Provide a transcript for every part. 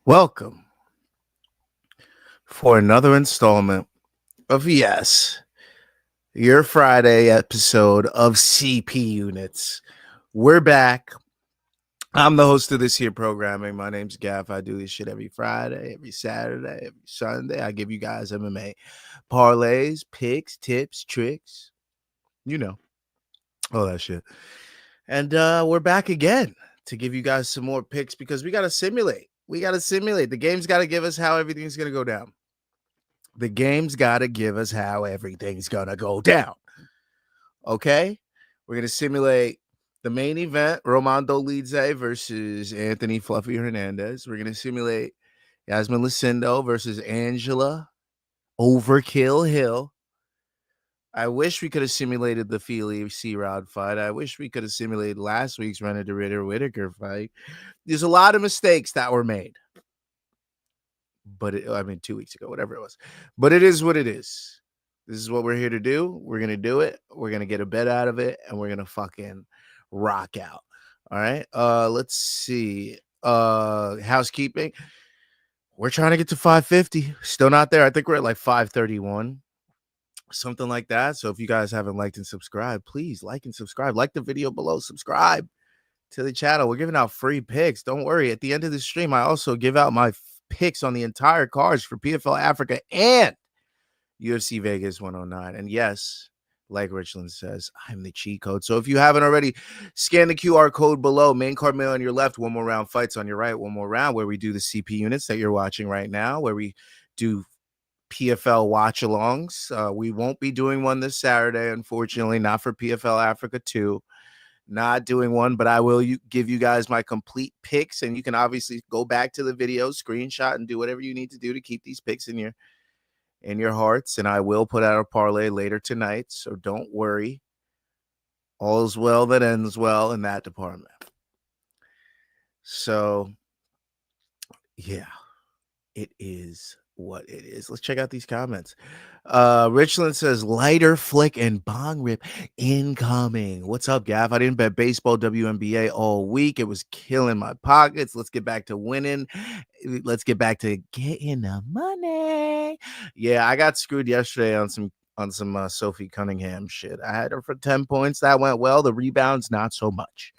Welcome for another installment of your Friday episode of CPUnits. We're back. I'm the host of this here programming. My name's Gav. I do this shit every Friday, every Saturday, every Sunday. I give you guys MMA parlays, picks, tips, tricks, all that shit. And we're back again to give you guys some more picks because we got to simulate. The game's got to give us how everything's going to go down. The game's got to give us how everything's going to go down. Okay? We're going to simulate the main event, Romandolidze versus Anthony Fluffy Hernandez. We're going to simulate Iasminlucindo versus Angela Overkill Hill. I wish we could have simulated the Feely C-Rod fight. I wish we could have simulated last week's Renner de Ritter-Whittaker fight. There's a lot of mistakes that were made. But 2 weeks ago, whatever it was. But it is what it is. This is what we're here to do. We're going to do it. We're going to get a bet out of it, and we're going to fucking rock out. All right. Let's see. Housekeeping. We're trying to get to 550. Still not there. I think we're at like 531. Something like that. So if you guys haven't liked and subscribed, please like and subscribe. Like the video below. Subscribe to the channel. We're giving out free picks. Don't worry. At the end of the stream, I also give out my picks on the entire cards for PFL Africa and UFC Vegas 109. And yes, like Richland says, I'm the cheat code. So if you haven't already, scan the QR code below. Main card mail on your left, one more round fights on your right, one more round where we do the CPUnits that you're watching right now, where we do PFL watch-alongs. We won't be doing one this Saturday, unfortunately, not for PFL Africa 2. Not doing one, but I will give you guys my complete picks, and you can obviously go back to the video, screenshot, and do whatever you need to do to keep these picks in your hearts. And I will put out a parlay later tonight, so don't worry. All is well that ends well in that department. So, yeah, it is what it is. Let's check out these comments. Richland says lighter flick and bong rip incoming. What's up, Gav? I didn't bet baseball WNBA all week. It was killing my pockets. Let's get back to winning. Let's get back to getting the money. Yeah, I got screwed yesterday on some Sophie Cunningham shit. I had her for 10 points. That went well. The rebounds, not so much.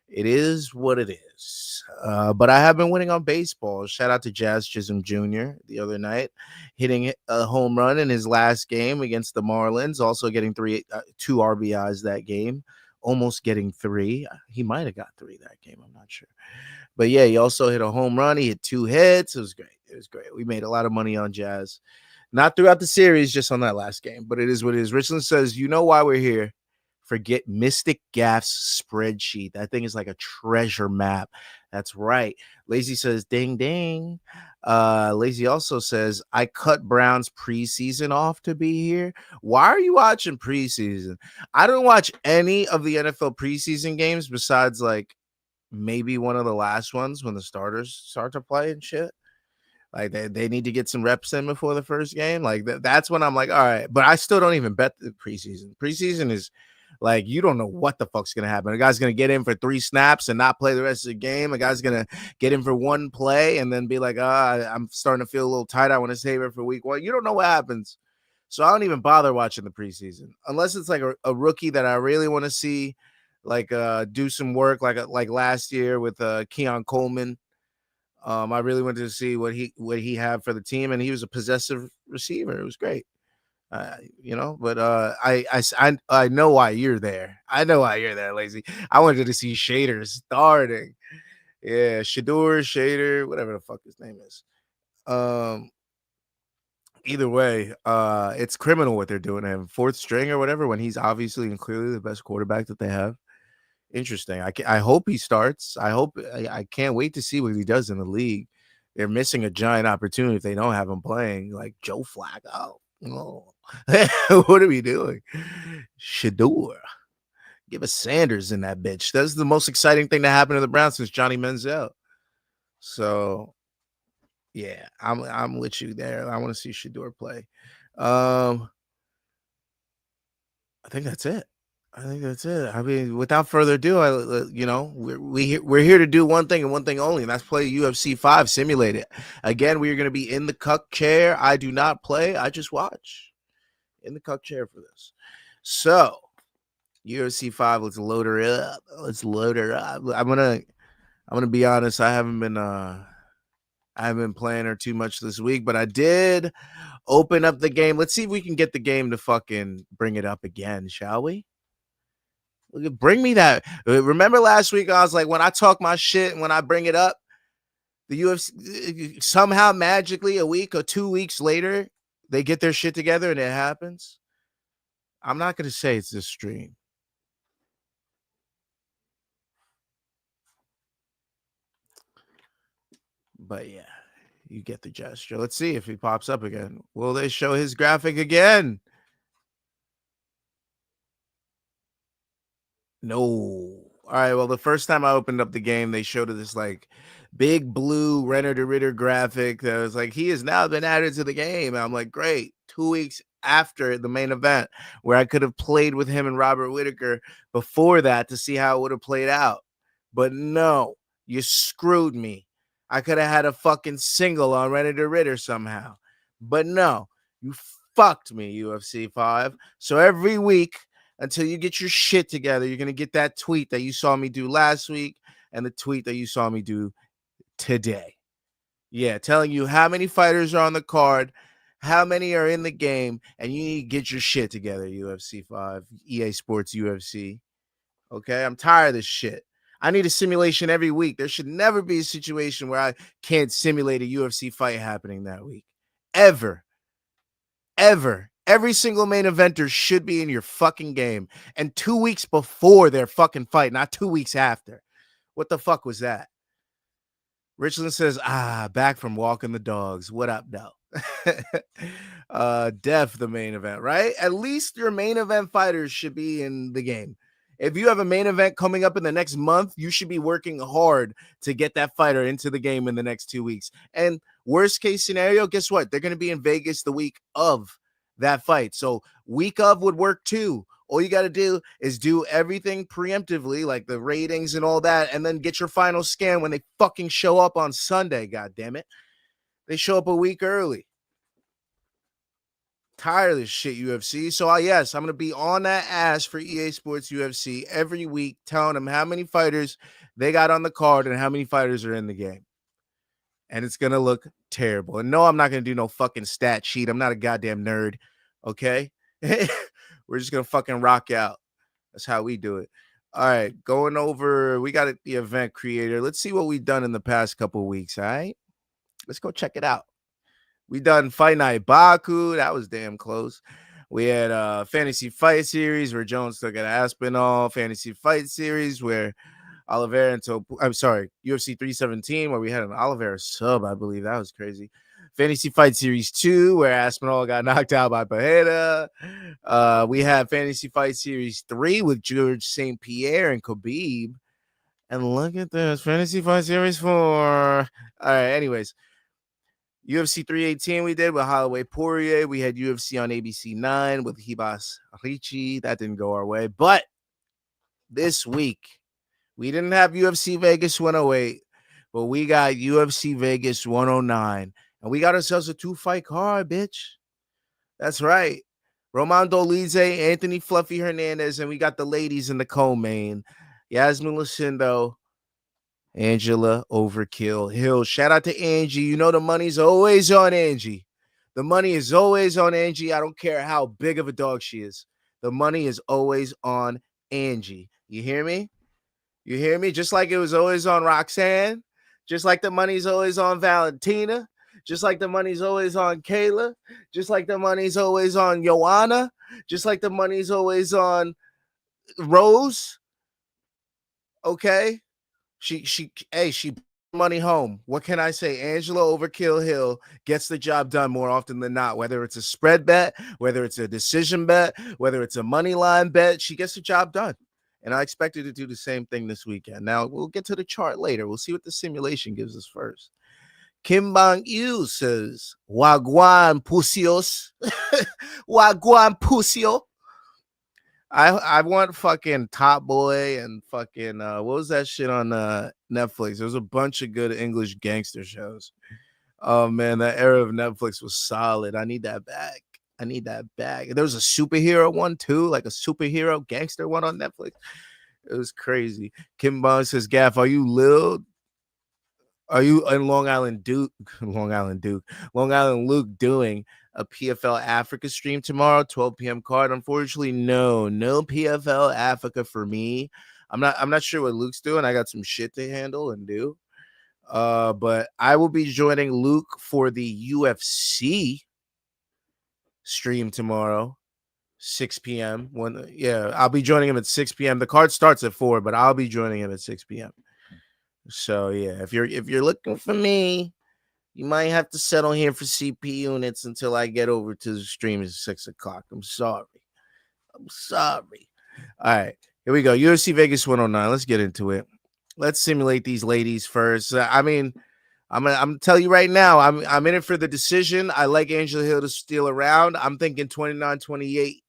It is what it is. But I have been winning on baseball. Shout out to Jazz Chisholm Jr. the other night, hitting a home run in his last game against the Marlins, also getting 2 RBIs that game, almost getting 3. He might have got 3 that game. I'm not sure. But yeah, he also hit a home run. He hit 2 hits. It was great. We made a lot of money on Jazz. Not throughout the series, just on that last game. But it is what it is. Richland says, you know why we're here. Forget Mystic Gaff's spreadsheet. That thing is like a treasure map. That's right. Lazy says, ding, ding. Lazy also says, I cut Brown's preseason off to be here. Why are you watching preseason? I don't watch any of the NFL preseason games besides like maybe one of the last ones when the starters start to play and shit. Like they need to get some reps in before the first game. Like that's when I'm like, all right. But I still don't even bet the preseason. Preseason is like, you don't know what the fuck's going to happen. A guy's going to get in for 3 snaps and not play the rest of the game. A guy's going to get in for 1 play and then be like, I'm starting to feel a little tight. I want to save it for week 1. You don't know what happens. So I don't even bother watching the preseason unless it's like a rookie that I really want to see, like do some work like last year with Keon Coleman. I really wanted to see what he had for the team, and he was a possessive receiver. It was great. But I know why you're there. I know why you're there, Lazy. I wanted to see Shader starting. Yeah, Shader, whatever the fuck his name is. Either way, it's criminal what they're doing to him. 4th string or whatever, when he's obviously and clearly the best quarterback that they have. Interesting. I hope he starts. I can't wait to see what he does in the league. They're missing a giant opportunity if they don't have him playing like Joe Flacco. Oh. What are we doing? Shador. Give us Sanders in that bitch. That's the most exciting thing to happen to the Browns since Johnny Manziel. So yeah, I'm with you there. I want to see Shador play. I think that's it. I think that's it. I mean, without further ado, we're here to do one thing and one thing only, and that's play UFC 5 simulated. Again, we are going to be in the cuck chair. I do not play. I just watch in the cuck chair for this. So, UFC 5, let's load her up. I'm gonna be honest. I haven't been playing her too much this week, but I did open up the game. Let's see if we can get the game to fucking bring it up again, shall we? Bring me that. Remember last week, I was like, when I talk my shit and when I bring it up, the UFC somehow magically a week or 2 weeks later, they get their shit together and it happens. I'm not going to say it's this stream. But yeah, you get the gesture. Let's see if he pops up again. Will they show his graphic again? No. All right. Well, the first time I opened up the game, they showed this like big blue Renner to Ritter graphic that was like, he has now been added to the game. And I'm like, great. 2 weeks after the main event, where I could have played with him and Robert Whitaker before that to see how it would have played out. But no, you screwed me. I could have had a fucking single on Renner to Ritter somehow. But no, you fucked me, UFC 5. So every week, until you get your shit together, you're going to get that tweet that you saw me do last week and the tweet that you saw me do today. Yeah, telling you how many fighters are on the card, how many are in the game, and you need to get your shit together, UFC 5, EA Sports UFC. Okay, I'm tired of this shit. I need a simulation every week. There should never be a situation where I can't simulate a UFC fight happening that week. Ever. Every single main eventer should be in your fucking game. And 2 weeks before their fucking fight, not 2 weeks after. What the fuck was that? Richland says, back from walking the dogs. What up, though? Def the main event, right? At least your main event fighters should be in the game. If you have a main event coming up in the next month, you should be working hard to get that fighter into the game in the next 2 weeks. And worst case scenario, guess what? They're going to be in Vegas the week of that fight. So week of would work too. All you got to do is do everything preemptively, like the ratings and all that, and then get your final scan when they fucking show up on Sunday, God damn it. They show up a week early. Tired of this shit, UFC. So, yes, I'm going to be on that ass for EA Sports UFC every week, telling them how many fighters they got on the card and how many fighters are in the game. And it's going to look terrible. And no, I'm not going to do no fucking stat sheet. I'm not a goddamn nerd. Okay? We're just going to fucking rock out. That's how we do it. All right. Going over, we got the event creator. Let's see what we've done in the past couple of weeks. All right? Let's go check it out. We done Fight Night Baku. That was damn close. We had Fantasy Fight Series where Jones took an Aspinall. Fantasy Fight Series where Oliveira UFC 317 where we had an Oliveira sub, I believe. That was crazy. Fantasy Fight Series 2 where Aspinall got knocked out by Pereira. We had Fantasy Fight Series 3 with George St. Pierre and Khabib. And look at this. Fantasy Fight Series 4. All right, anyways. UFC 318 we did with Holloway Poirier. We had UFC on ABC 9 with Hibas Ricci. That didn't go our way. But this week, we didn't have UFC Vegas 108, but we got UFC Vegas 109. And we got ourselves a 2-fight card, bitch. That's right. Romandolidze, Anthony Fluffy Hernandez, and we got the ladies in the co-main. Iasminlucindo, Angela Overkill Hill. Shout out to Angie. You know the money's always on Angie. The money is always on Angie. I don't care how big of a dog she is. The money is always on Angie. You hear me? You hear me? Just like it was always on Roxanne. Just like the money's always on Valentina. Just like the money's always on Kayla. Just like the money's always on Joanna. Just like the money's always on Rose. Okay? She money home. What can I say? Angela Overkill Hill gets the job done more often than not, whether it's a spread bet, whether it's a decision bet, whether it's a money line bet, she gets the job done. And I expect her to do the same thing this weekend. Now, we'll get to the chart later. We'll see what the simulation gives us first. Kim Bang-yu says, Wagwan Pusios. Wagwan Pusio. I want fucking Top Boy and fucking what was that shit on Netflix? There was a bunch of good English gangster shows. Oh man, that era of Netflix was solid. I need that back. I need that back. There was a superhero one too, like a superhero gangster one on Netflix. It was crazy. Kim Bond says, Gaff, are you Lil? Are you in Long Island Duke, Long Island Luke doing a PFL Africa stream tomorrow, 12 p.m. card? Unfortunately, no PFL Africa for me. I'm not sure what Luke's doing. I got some shit to handle and do. But I will be joining Luke for the UFC stream tomorrow, 6 p.m. I'll be joining him at 6 p.m. The card starts at 4, but I'll be joining him at 6 p.m. So yeah, if you're looking for me, you might have to settle here for CPUnits until I get over to the stream at 6 o'clock. I'm sorry. All right, here we go. UFC Vegas 109. Let's get into it. Let's simulate these ladies first. I'm gonna tell you right now, I'm in it for the decision. I like Angelahill to steal around. I'm thinking 29-28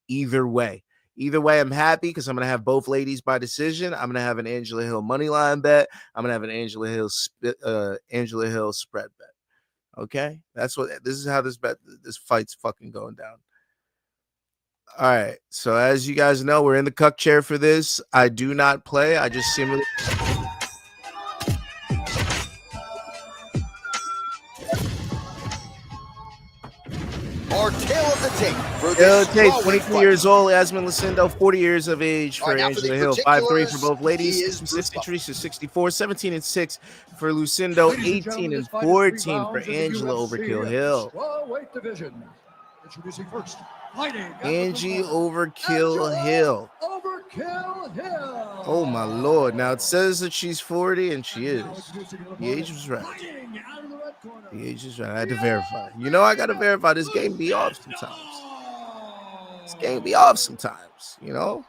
either way. Either way, I'm happy because I'm going to have both ladies by decision. I'm going to have an Angelahill money line bet. I'm going to have an Angelahill spread bet. Okay? This is how this fight's fucking going down. All right. So as you guys know, we're in the cuck chair for this. I do not play. I just simulate. Our tale of the tape for this tape, 23 years old, Iasminlucindo, 40 years of age for Angelahill, 5'3" for both ladies, 64, 17 and 6 for Lucindo, 18 and 14 for Angela Overkill Hill. Strawweight division. Introducing first, Angie Overkill Hill. Oh my lord! Now it says that she's 40, and she is. The age was right. The age is right. I had to verify. You know, I gotta verify. This game be off sometimes. You know.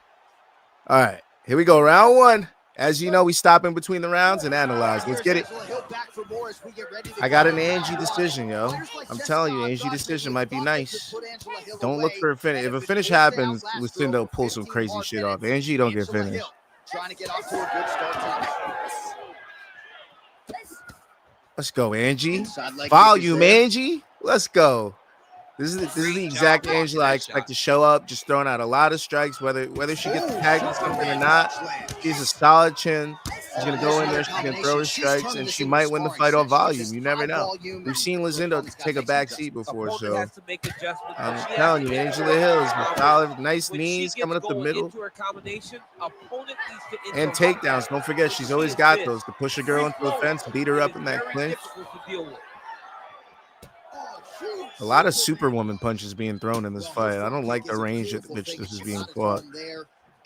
All right, here we go. Round one. As you know, we stop in between the rounds and analyze. Let's get it. I got an Angie decision, yo. I'm telling you, Angie decision might be nice. Don't look for a finish. If a finish happens, Lucindo pull some crazy shit off. Angie don't get finished. Let's go, Angie. Volume, Angie. Let's go. This is the exact Angela I expect to show up, just throwing out a lot of strikes, whether she gets tagged in something or not. She's a solid chin. She's going to go in there, she's going to throw her strikes, and she might win the fight off volume. You never know. We've seen Lucindo take a back seat before, so I'm telling you, Angelahill is solid, nice knees coming up the middle. And takedowns. Don't forget, she's always got those to push a girl into the fence, beat her up in that clinch. A lot of superwoman punches being thrown in this fight. I don't like the range at which this is being fought.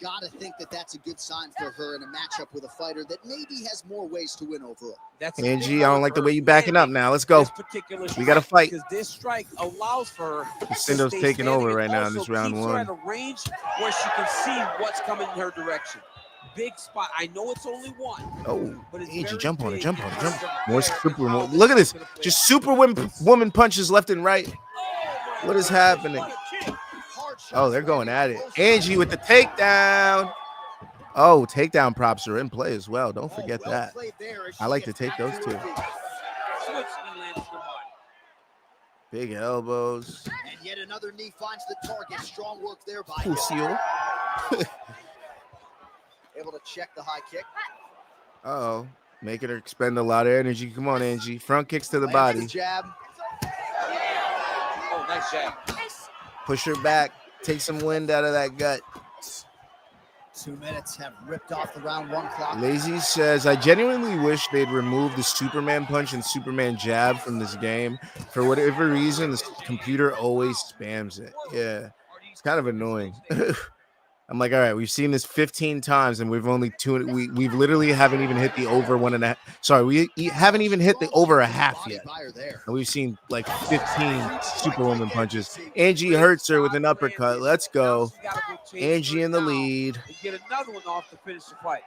Gotta think that that's a good sign for her in a matchup with a fighter that maybe has more ways to win overall. Angie, I don't like the way you backing up now. Let's go. We got to fight. This strike allows for Lucindo's taking over right now in this round one. At a range where she can see what's coming in her direction. Big spot. I know it's only one. Oh, Angie, jump on it. More superwoman. Look at this. Just superwoman punches left and right. What is happening? Oh, they're going at it. Angie with the takedown. Oh, takedown props are in play as well. Don't forget that. I like to take those too. Big elbows. And yet another knee finds the target. Strong work there by Lucio. Able to check the high kick. Uh-oh. Making her expend a lot of energy. Come on, Angie. Front kicks to the body. Jab. Oh, nice jab. Push her back. Take some wind out of that gut. 2 minutes have ripped off the round one clock. Lazy says, I genuinely wish they'd remove the Superman punch and Superman jab from this game. For whatever reason, the computer always spams it. Yeah, it's kind of annoying. I'm like, all right, we've seen this 15 times and we've only we've literally haven't even hit the over 1.5. Sorry, we haven't even hit the over a half yet. And we've seen like 15 superwoman punches. Angie hurts her with an uppercut. Let's go. Angie in the lead. Get another one off to finish the fight.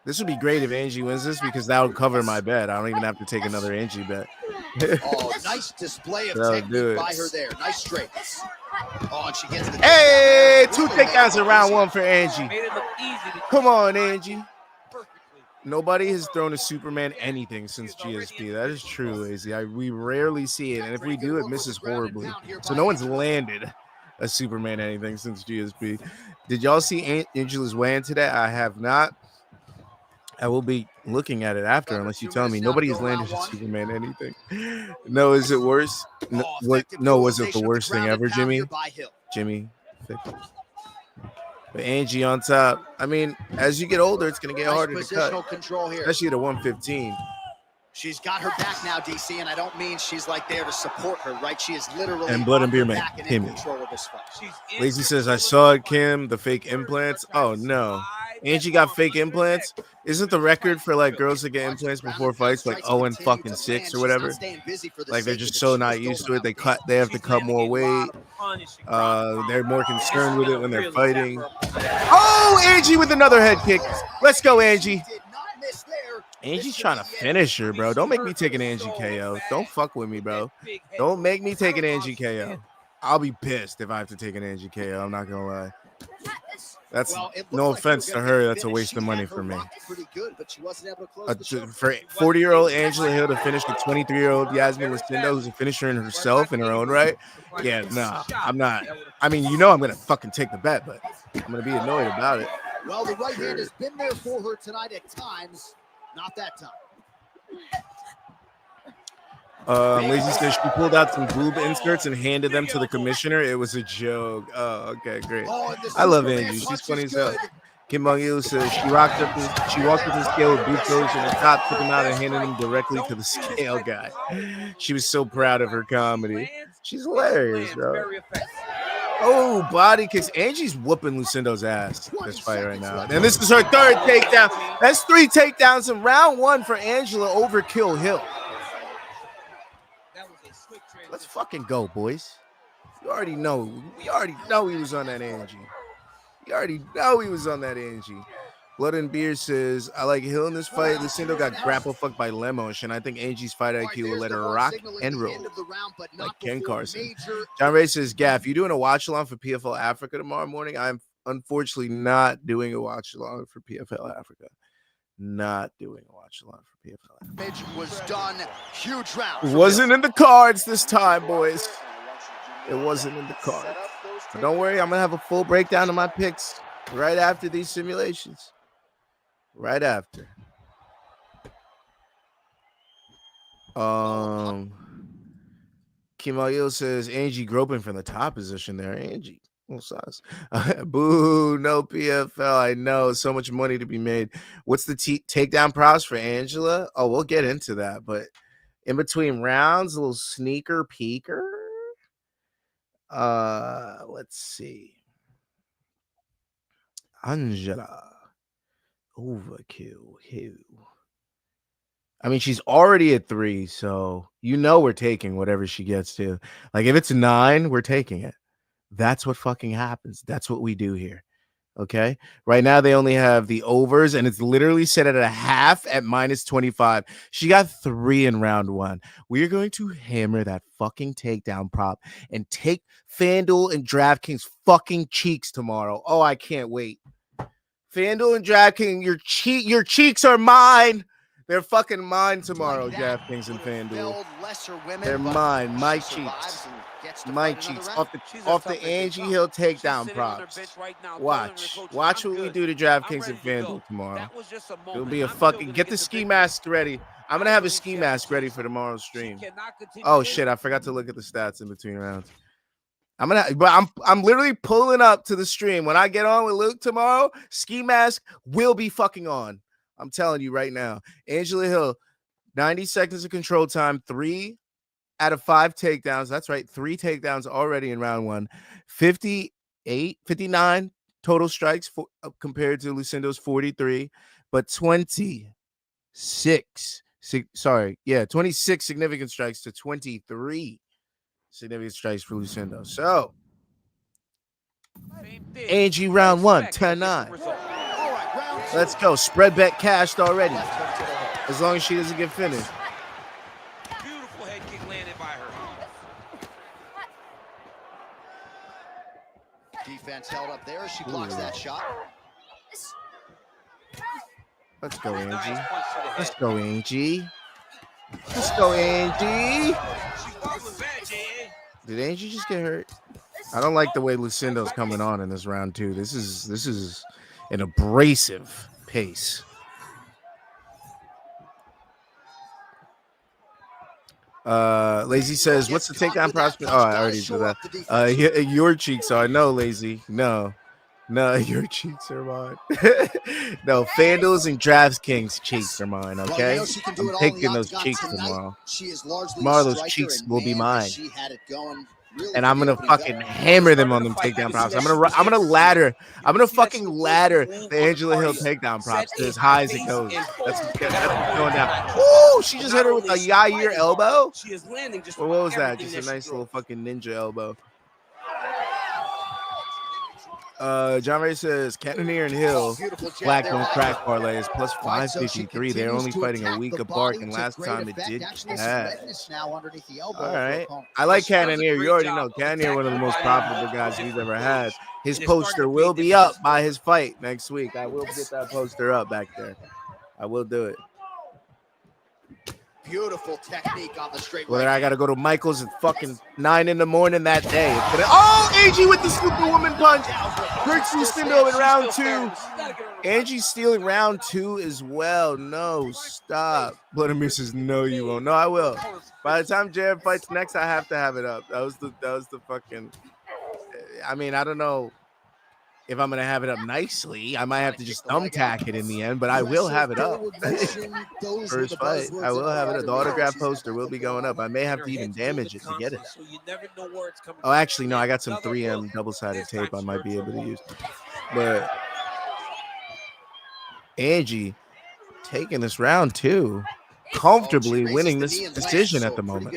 This would be great if Angie wins this because that would cover my bet. I don't even have to take another Angie bet. Oh, nice display of technique by her there. Nice straight. Oh, and she gets the Hey, takedown. 2 Really made takedowns it in round easy. 1 for Angie. Made it look easy to Come on, time Angie. it perfectly. Nobody has thrown a Superman anything since GSP. That is true, AZ. We rarely see it, and if we do, it misses horribly. So no one's landed a Superman anything since GSP. Did y'all see Angela's weigh-in today? I have not. I will be looking at it after, unless you tell me nobody has landed a Superman anything. No, is it worse? No, was it the worst thing ever, Jimmy? Jimmy, fix it. But Angie on top. I mean, as you get older, it's going to get harder to cut, control here. especially at a 115. She's got her back now, DC, and I don't mean she's like there to support her, right? She is literally And Blood and Beer on her Man, back and him. in control of this fight. Lazy says, I saw it, Kim, the fake implants. Oh, no. Angie got fake implants. Isn't the record for like girls that get implants before fights like 0-6 or whatever? Like they're just so not used to it. They have to cut more weight. They're more concerned with it when they're fighting. Oh, Angie with another head kick. Let's go, Angie. Angie's trying to finish her, bro. Don't make me take an Angie KO. Don't fuck with me, bro. Don't make me take an Angie KO. I'll be pissed if I have to take an Angie KO. I'm not gonna lie. That's no offense to her. That's a waste of money for me. For 40-year-old Angelahill to finish the 23-year-old Iasminlucindo, who's a finisher in herself in her own right. Yeah, no, I'm not. I mean, you know, I'm gonna fucking take the bet, but I'm gonna be annoyed about it. Well, the right hand has been there for her tonight at times. Not that time. Lazy says she pulled out some boob inserts and handed them to the commissioner. It was a joke. Oh, okay, great. I love Angie. She's funny as hell. Kim Bong-il says she walked up the scale with boot toes and the top, took them out and handed them directly to the scale guy. She was so proud of her comedy. She's hilarious, bro. Oh, body kicks. Angie's whooping Lucindo's ass this fight right now. And this is her 3rd takedown. That's 3 takedowns in round 1 for Angela over Kill Hill. Let's fucking go, boys. You already know. We already know he was on that Angie. You already know he was on that Angie. Blood and Beer says, I like Hill in this fight. Lucindo got grapple fucked by Lemos, and I think Angie's fight IQ will let her rock and roll like Ken Carson. John Ray says, Gaff, you doing a watch-along for PFL Africa tomorrow morning? I'm unfortunately not doing a watch-along for PFL Africa. Not doing a watch-along for PFL Africa. Was done. Huge round. It wasn't in the cards this time, boys. It wasn't in the cards. But don't worry, I'm going to have a full breakdown of my picks right after these simulations. Right after. Kim Il says Angie groping from the top position there. Angie. Boo, no PFL. I know, so much money to be made. What's the takedown props for Angela? Oh, we'll get into that. But in between rounds, a little sneaker peeker. Let's see. Angela. Overkill. I mean, she's already at 3, so you know we're taking whatever she gets to. Like, if it's 9, we're taking it. That's what fucking happens. That's what we do here. Okay. Right now, they only have the overs, and it's literally set at a half at -25. She got 3 in round 1. We are going to hammer that fucking takedown prop and take FanDuel and DraftKings fucking cheeks tomorrow. Oh, I can't wait. FanDuel and DraftKings, your cheeks are mine. They're fucking mine tomorrow, DraftKings and FanDuel. They're mine. My cheeks. My cheeks. Off the Angie Hill takedown props. Watch what we do to DraftKings and FanDuel tomorrow. It'll be a fucking... Get the ski mask ready. I'm going to have a ski mask ready for tomorrow's stream. Oh, shit. I forgot to look at the stats in between rounds. I'm literally pulling up to the stream. When I get on with Luke tomorrow, ski mask will be fucking on. I'm telling you right now. Angelahill, 90 seconds of control time, 3 out of 5 takedowns. That's right, 3 takedowns already in round 1. 59 total strikes compared to Lucindo's 43, but 26 significant strikes to 23 significant strikes for Lucindo. So, Angie round 1, 10-9. Let's go. Spread bet cashed already. As long as she doesn't get finished. Beautiful head kick landed by her. defense held up there as she blocks that shot. Let's go, Angie. Nice punch to the Let's head. go, Angie. Let's go, Angie. She was bad, Jan. Did Angie just get hurt? I don't like the way Lucindo's coming on in this round 2. This is an abrasive pace. Lazy says, "What's the takedown prospect?" Oh, I already did that. Your cheeks are no, Lazy. No, your cheeks are mine. No, FanDuel's and DraftKings cheeks are mine. Okay, I'm taking those cheeks tomorrow. Tomorrow those cheeks will be mine. And I'm gonna fucking hammer them on them takedown props. I'm gonna fucking ladder the Angelahill takedown props to as high as it goes. That's going down. Ooh, she just hit her with a Yair elbow. She is landing just Well, what was that? Just a nice little fucking ninja elbow. John Ray says Cannonier and Hill black don't crack parlays plus 553. They're only fighting a week apart, and last time it did cash. All right, I like Cannonier. You already know Cannonier, one of the most profitable guys we've ever had. His poster will be up by his fight next week. I will get that poster up back there. I will do it. Beautiful technique on the straight. Whether I got to go to Michael's at fucking 9 in the morning that day. Oh, Angie with the Superwoman punch. Hurts Lucindo in round 2. Angie's stealing round 2 as well. No, stop. Vladimir says, no, you won't. No, I will. By the time Jared fights next, I have to have it up. That was the fucking. I mean, I don't know if I'm gonna have it up nicely. I might have to just thumbtack it in the end, but I will have it up. First fight, I will have it up. The autograph poster will be going up. I may have to even damage it to get it. Oh, actually, no, I got some 3M double-sided tape I might be able to use. But Angie taking this round 2. Comfortably winning this decision at the moment.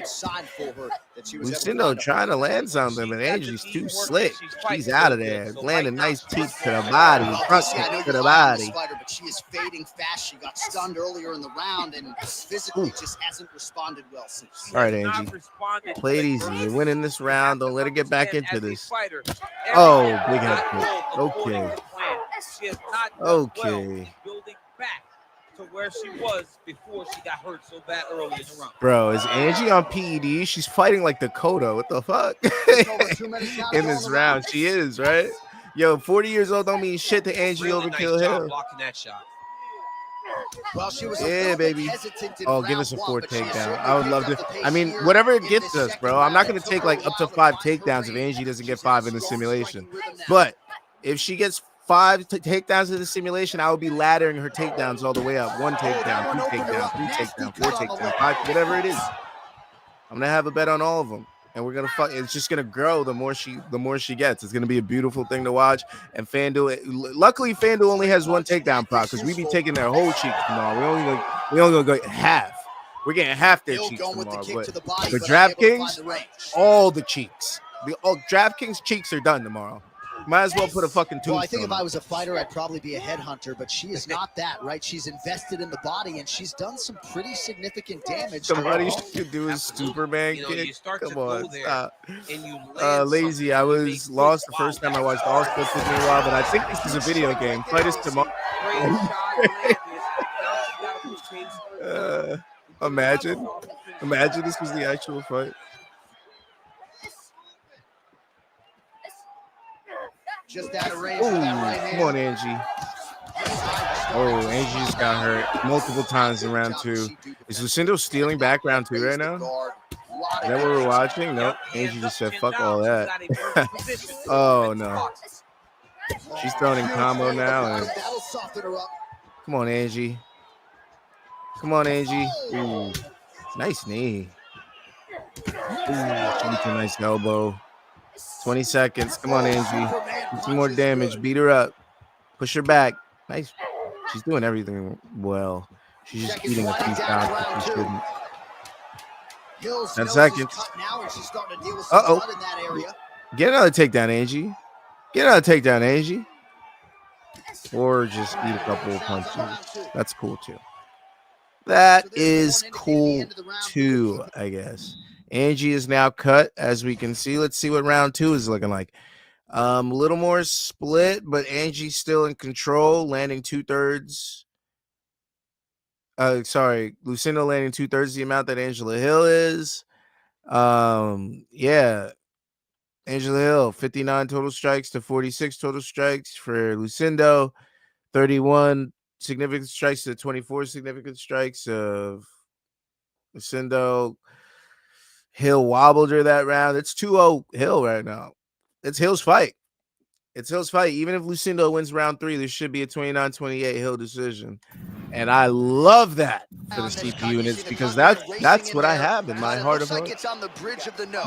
Lucindo trying to land something, but Angie's too slick. She's out of there. Landing nice teeth to the body, front kick to the body. But she is fading fast. She got stunned earlier in the round and physically just hasn't responded well since. All right, Angie. Play it easy. You're winning this round. Don't let her get back into this. Oh, big head kick. Okay. Okay. To where she was before she got hurt so bad early in the round. Bro, is Angie on PED? She's fighting like Dakota. What the fuck? In this round, she is, right? Yo, 40 years old don't mean shit to Angie Really Overkill nice Hill. blocking that shot. Well, she was Yeah, baby. Oh, give us a 4 takedown. I would love to. I mean, whatever it gets us, bro. I'm not going to take like up to 5 takedowns if Angie doesn't get 5 in the simulation. But if she gets 5 takedowns in the simulation, I will be laddering her takedowns all the way up. 1 takedown, 2 takedown, 3 takedown, 4 takedown, 5, whatever it is. I'm gonna have a bet on all of them, and we're gonna fuck. It's just gonna grow the more she gets. It's gonna be a beautiful thing to watch. And FanDuel, luckily FanDuel only has 1 takedown prop because we be taking their whole cheeks tomorrow. We only gonna go half. We're getting half their cheeks tomorrow. But DraftKings, all the cheeks. DraftKings cheeks are done tomorrow. Might as well put a fucking tombstone. Well, I think if I was a fighter, I'd probably be a headhunter, but she is not that, right? She's invested in the body, and she's done some pretty significant damage. Somebody should do his Superman kick. Come on, stop. And Lazy, I was lost the first time I watched All Sports with me a while, but I think this is a video game. Fight us tomorrow. Imagine this was the actual fight. Just out of range. Ooh, come on, Angie. Oh, Angie just got hurt multiple times in round 2. Is Lucindo stealing back round 2 right now? Is that what we're watching? Nope. Angie just said, fuck all that. Oh, no. She's throwing in combo now. And... Come on, Angie. Come on, Angie. Ooh, nice knee. Ooh, a nice elbow. 20 seconds. Come on, Angie. Do some more damage. Beat her up. Push her back. Nice. She's doing everything well. She's just eating a few shots. She shouldn't. 10 seconds. Uh-oh. Get another takedown, Angie. Get another takedown, Angie. Or just eat a couple of punches. That's cool, too. That is cool, too, I guess. Angie is now cut, as we can see. Let's see what round 2 is looking like. A little more split, but Angie's still in control, landing 2/3. Sorry, Lucindo landing 2/3 the amount that Angela Hill is. Yeah, Angela Hill 59 total strikes to 46 total strikes for Lucindo, 31 significant strikes to 24 significant strikes of Lucindo. Hill wobbled her that round. It's 2-0 Hill right now. It's Hill's fight. Even if Lucindo wins round 3, there should be a 29-28 Hill decision. And I love that for the CPUnits because that's what I have in my heart of hearts.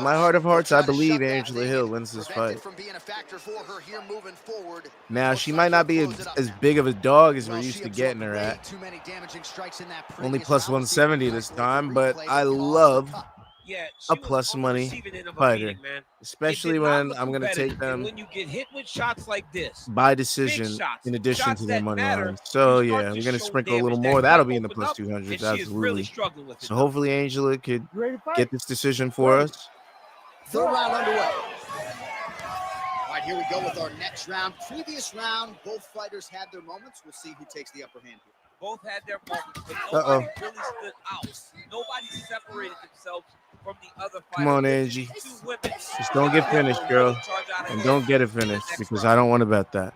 My heart of hearts, I believe Angela Hill wins this fight. Now, she might not be as big of a dog as we're used to getting her at. Only plus 170 this time, but I love a plus money fighter, especially when I'm going to take them when you get hit with shots like this by decision in addition to their money line. So yeah, we're going to sprinkle a little more. That'll be in the plus 200s, absolutely. So hopefully Angela could get this decision for us. Third round underway. All right, here we go with our next round. Previous round, both fighters had their moments. We'll see who takes the upper hand here. Both had their moments, but nobody really stood out. Nobody separated themselves from the other fighter. Come on, Angie. Just don't get finished, girl. And don't get it finished because I don't want to bet that.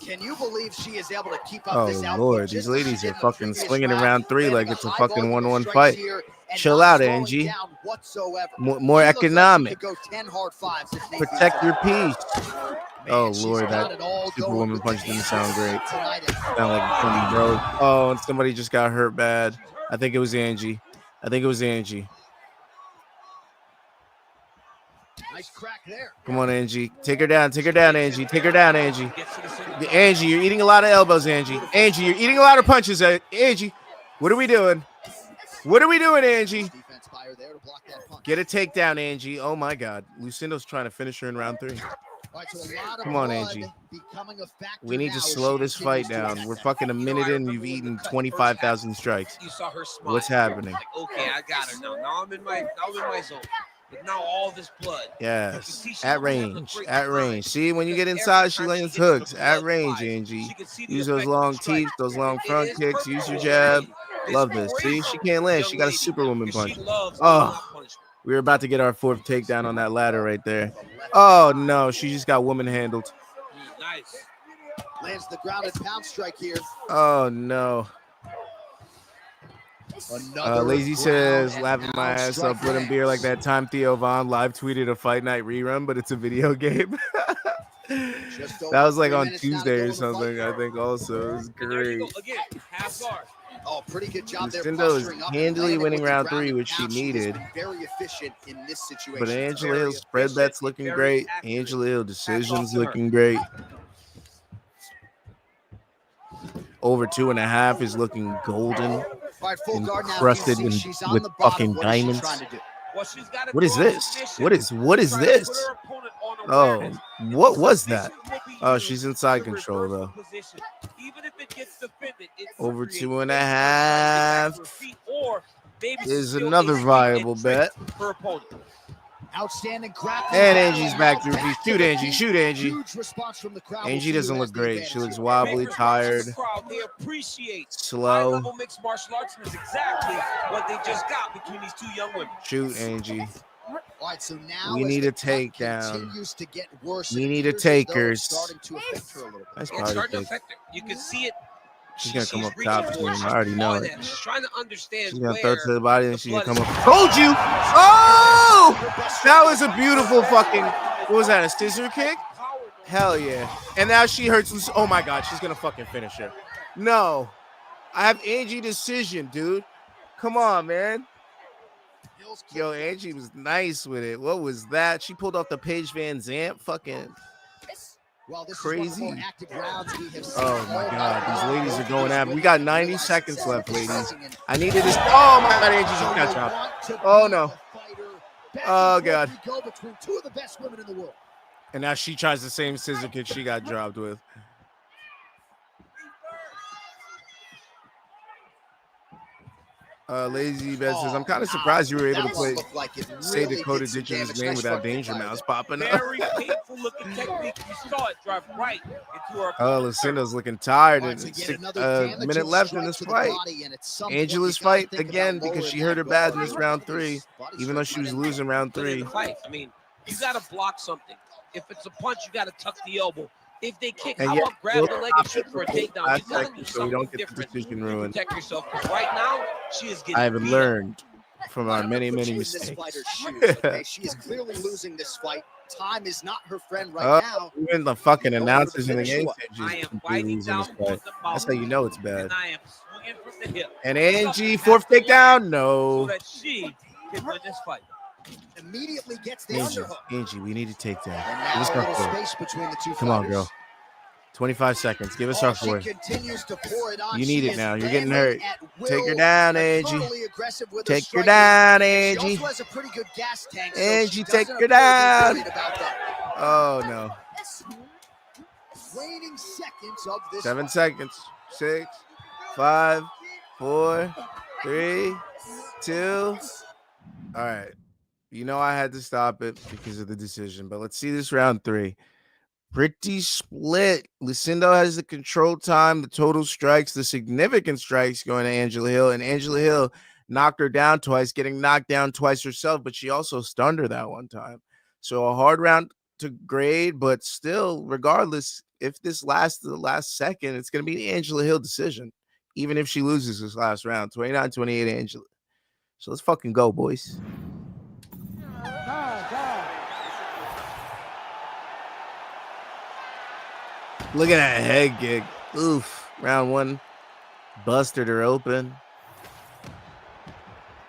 Can you believe she is able to keep up this output? Lord, these ladies are fucking swinging in round 3 like it's a fucking 1-1 fight. Chill out, Angie. More economic. Protect your peace. Oh, Lord, that Superwoman punch didn't sound great. Sound like a funny bro. Oh, and somebody just got hurt bad. I think it was Angie. Nice crack there. Come on, Angie. Take her down, Angie. Angie, you're eating a lot of elbows, Angie. Angie, you're eating a lot of punches, Angie. What are we doing? Angie? Get a takedown, Angie. Oh, my God. Lucindo's trying to finish her in round 3. Come on, Angie. We need to slow this fight down. We're fucking a minute in. You've eaten 25,000 strikes. You saw her smile. What's happening? Like, okay, I got her now. Now I'm in my zone. But now all this blood. Yes. At range. See, when you get inside, she lands hooks. At range, Angie. Use those long teeth, those long front kicks. Use your jab. Love this. See, she can't land. She got a Superwoman punch. Oh, we were about to get our 4th takedown on that ladder right there. Oh, no. She just got woman handled. Nice. Lands the grounded pound strike here. Oh, no. Lazy says, laughing my ass up, putting beer like that time Theo Von live tweeted a fight night rerun, but it's a video game. That was like on Tuesday or something, I think also. It was great. Again, half guard. Oh, pretty good job there. Lucindo is handily winning round 3, which she needed. Very efficient in this situation. But Angela Hill's spread bet's looking great. Angela Hill decisions looking great. Over 2.5 is looking golden. Encrusted with fucking diamonds. What is this? What is this? Oh, what was that? Oh, she's inside control though. Over 2.5 is another viable bet. Outstanding and Angie's back to her feet. Shoot, Angie. Angie doesn't look great. She looks wobbly, tired, slow. Mixed martial arts is exactly what they just got between these two young women. Shoot, Angie. All right, so now we need a takedown. We need a takers. That's probably you can see it. She's gonna come up top soon. I already know it. She's trying to understand. She's gonna throw it to the body and she's gonna come up. Told you! Oh! That was a beautiful fucking. What was that? A scissor kick? Hell yeah! And now she hurts. Oh my God! She's gonna fucking finish her. No, I have Angie decision, dude. Come on, man. Yo, Angie was nice with it. What was that? She pulled off the Paige Van Zandt fucking. Crazy. Oh my God, these ladies are going at it. We got 90 seconds left, ladies. I needed this. Oh my God, Angie just got dropped. Oh no. Oh God. And now she tries the same scissor kick she got dropped with. Lazy Bet says, I'm kind of surprised you were able to say really Dakota Ditch's name Nice without front kick Danger by Mouse her. popping up. Very painful looking technique. You saw it drive right into her. Oh, Lucindo's looking tired. All right, And so it's yet another a damaging minute left in strike this to the fight. body, and at some point, Angela's you gotta fight think again about because lowering she that hurt her bad in guard. this round 3, Body even though strike she was might losing round But in 3. the fight, I mean, you got to block something. If it's a punch, you got to tuck the elbow. If they kick, And how yet, about grab the leg and shoot for a takedown? You last got to second, do so we something don't get the different decision to ruined. protect yourself. Because right now, she is getting I haven't beat learned from our Let me many, put many you in this mistakes. fighter's shoes, okay? She is clearly losing this fight. Time is not her friend right now. Even the fucking Going for the announcers in the finish game or what? said I she's am completely biting losing down this from fight. the That's how you know it's bad. and I am swinging from the hip. And Something Angie, has fourth to land takedown? So No. that she can win this fight. Immediately gets the Angie, underhook. Angie, we need to take that. And Give us now a our little four. space between the two Come on, fighters. girl. 25 seconds. Give us Oh, our she four. continues to pour it on. You need She it is now. You're getting bambling hurt. at will, Take her down, Angie. eternally aggressive with her Take her striking. down, She Angie. also has a pretty good gas tank, so Angie, she take doesn't her appear to be down. worried about that. Oh, no. Waning seconds of this 7 fight. seconds. 6, 5, 4, 3, 2. All right. You know I had to stop it because of the decision, but let's see this round 3. Pretty split. Lucindo has the control time, the total strikes, the significant strikes going to Angela Hill, and Angela Hill knocked her down twice, getting knocked down twice herself, but she also stunned her that one time. So a hard round to grade, but still, regardless, if this lasts to the last second, it's going to be the Angela Hill decision, even if she loses this last round. 29-28 Angela. So let's fucking go, boys. Look at that head kick. Oof. Round 1. Busted her open.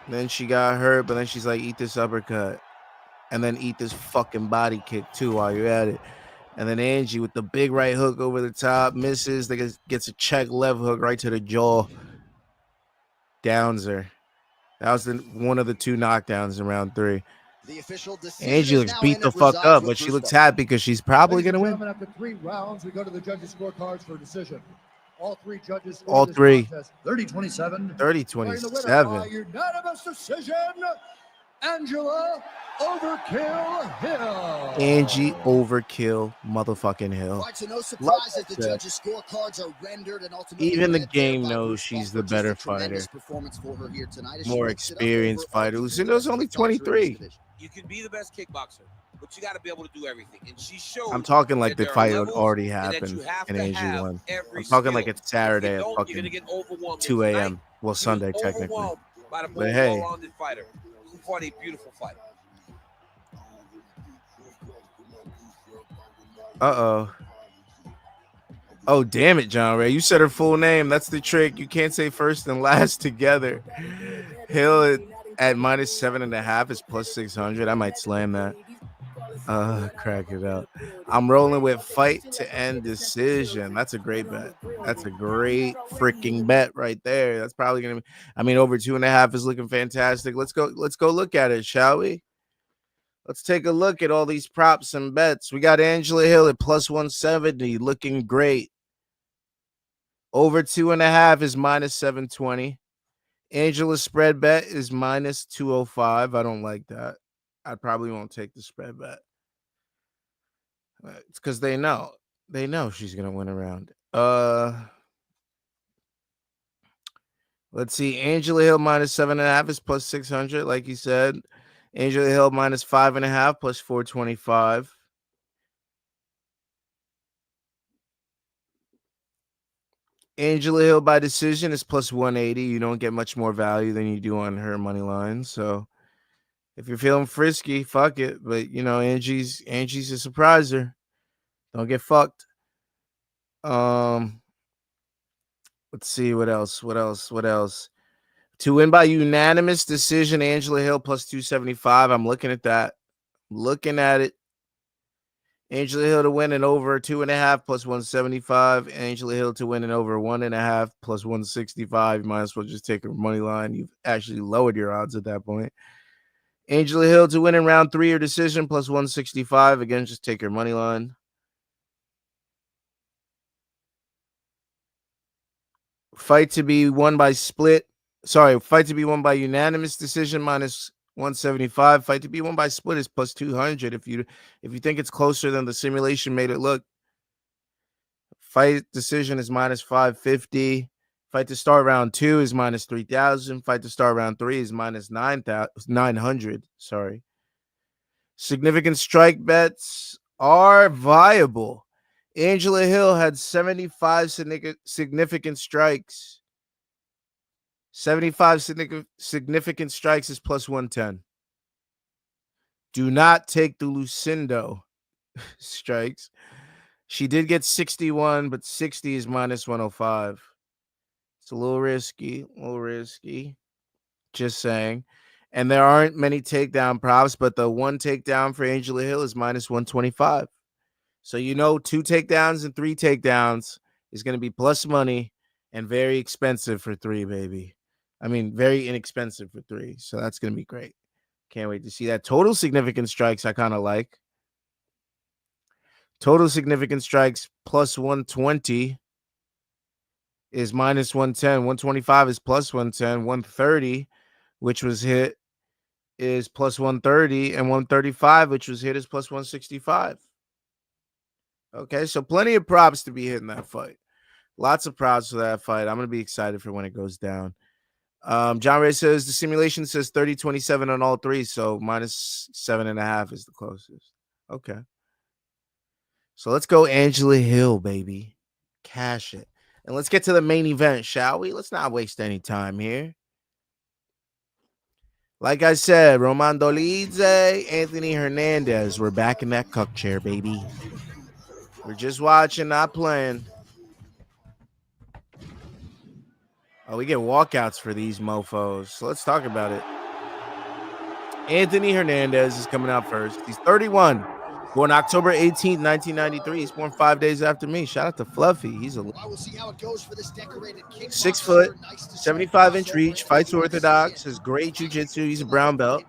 Then she got hurt, but then she's like, eat this uppercut. And then eat this fucking body kick too while you're at it. And then Angie with the big right hook over the top. Misses. They gets a check left hook right to the jaw. Downs her. That was one of the 2 knockdowns in round 3. The official decision Angie looks beat the fuck up, but she looks happy because she's probably going to win. After 3 rounds, we go to the judges' scorecards for a decision. All 3 judges scored All this 3. contest 30-27. 30-27. Unanimous decision, Angela Overkill Hill. Angie Overkill motherfucking Hill. Right, so no surprise that the judges' scorecards are rendered and ultimately even the read game there by knows Bruce she's Buffer. the better Just a tremendous fighter. performance for her here tonight as she More makes it up experienced over fighter. arguably the Lucindo's best only boxer in this 23. division. You can be the best kickboxer, but you got to be able to do everything. And she showed. I'm talking like that the there are fight had levels already and that happened you have and to Angie have won. every I'm talking like skill. it's Saturday If you at don't, you're gonna fucking get overwhelmed. 2 Tonight, a.m. Well, she Sunday was technically. overwhelmed by the But most hey. well-rounded fighter who fought a beautiful fight. Uh-oh. Oh, damn it, John Ray. You said her full name. That's the trick. You can't say first and last together. Hill at -7.5 is +600. I might slam that. Crack it up. I'm rolling with fight to end decision. That's a great bet. That's a great freaking bet right there. That's probably gonna be, I mean, over 2.5 is looking fantastic. Let's go look at it, shall we? Let's take a look at all these props and bets. We got Angela Hill at +170, looking great. Over 2.5 is -720. Angela's spread bet is -205. I don't like that. I probably won't take the spread bet. It's because they know she's gonna win a round. Let's see. Angela Hill -7.5 is +600, like you said. Angela Hill -5.5 +425. Angela Hill by decision is +180. You don't get much more value than you do on her money line. So if you're feeling frisky, fuck it. But you know, Angie's a surpriser. Don't get fucked. Let's see what else. To win by unanimous decision, Angela Hill +275. I'm looking at that. Looking at it. Angela Hill to win and over 2.5 +175. Angela Hill to win and over 1.5 +165. You might as well just take her money line. You've actually lowered your odds at that point. Angela Hill to win in round 3 or decision +165. Again, just take her money line. Fight to be won by split. Sorry, fight to be won by unanimous decision minus 175. Fight to be won by split is plus 200. If you think it's closer than the simulation made it look. Fight decision is minus 550. Fight to start round 2 is minus 3,000. Fight to start round 3 is minus 900. Sorry. Significant strike bets are viable. Angelahill had 75 significant strikes. 75 significant strikes is plus 110. Do not take the Lucindo strikes. She did get 61, but 60 is minus 105. It's a little risky. Just saying. And there aren't many takedown props, but the one takedown for Angelahill is minus 125. So 2 takedowns and 3 takedowns is going to be plus money and very expensive for 3, baby. I mean, very inexpensive for 3. So that's going to be great. Can't wait to see that. Total significant strikes I kind of like. Total significant strikes plus 120 is minus 110. 125 is plus 110. 130, which was hit, is plus 130. And 135, which was hit, is plus 165. Okay, so plenty of props to be hitting that fight. Lots of props for that fight. I'm going to be excited for when it goes down. John Ray says the simulation says 30-27 on all 3, so minus 7.5 is the closest. Okay. So let's go Angelahill, baby. Cash it. And let's get to the main event, shall we? Let's not waste any time here. Like I said, Romandolidze, Anthony Hernandez. We're back in that cuck chair, baby. We're just watching, not playing. Oh, we get walkouts for these mofos. So let's talk about it. Anthony Hernandez is coming out first. He's 31. Born October 18th, 1993. He's born 5 days after me. Shout out to Fluffy. He's a 6 foot, 75-inch reach, fights orthodox, has great jiu-jitsu. He's a brown belt.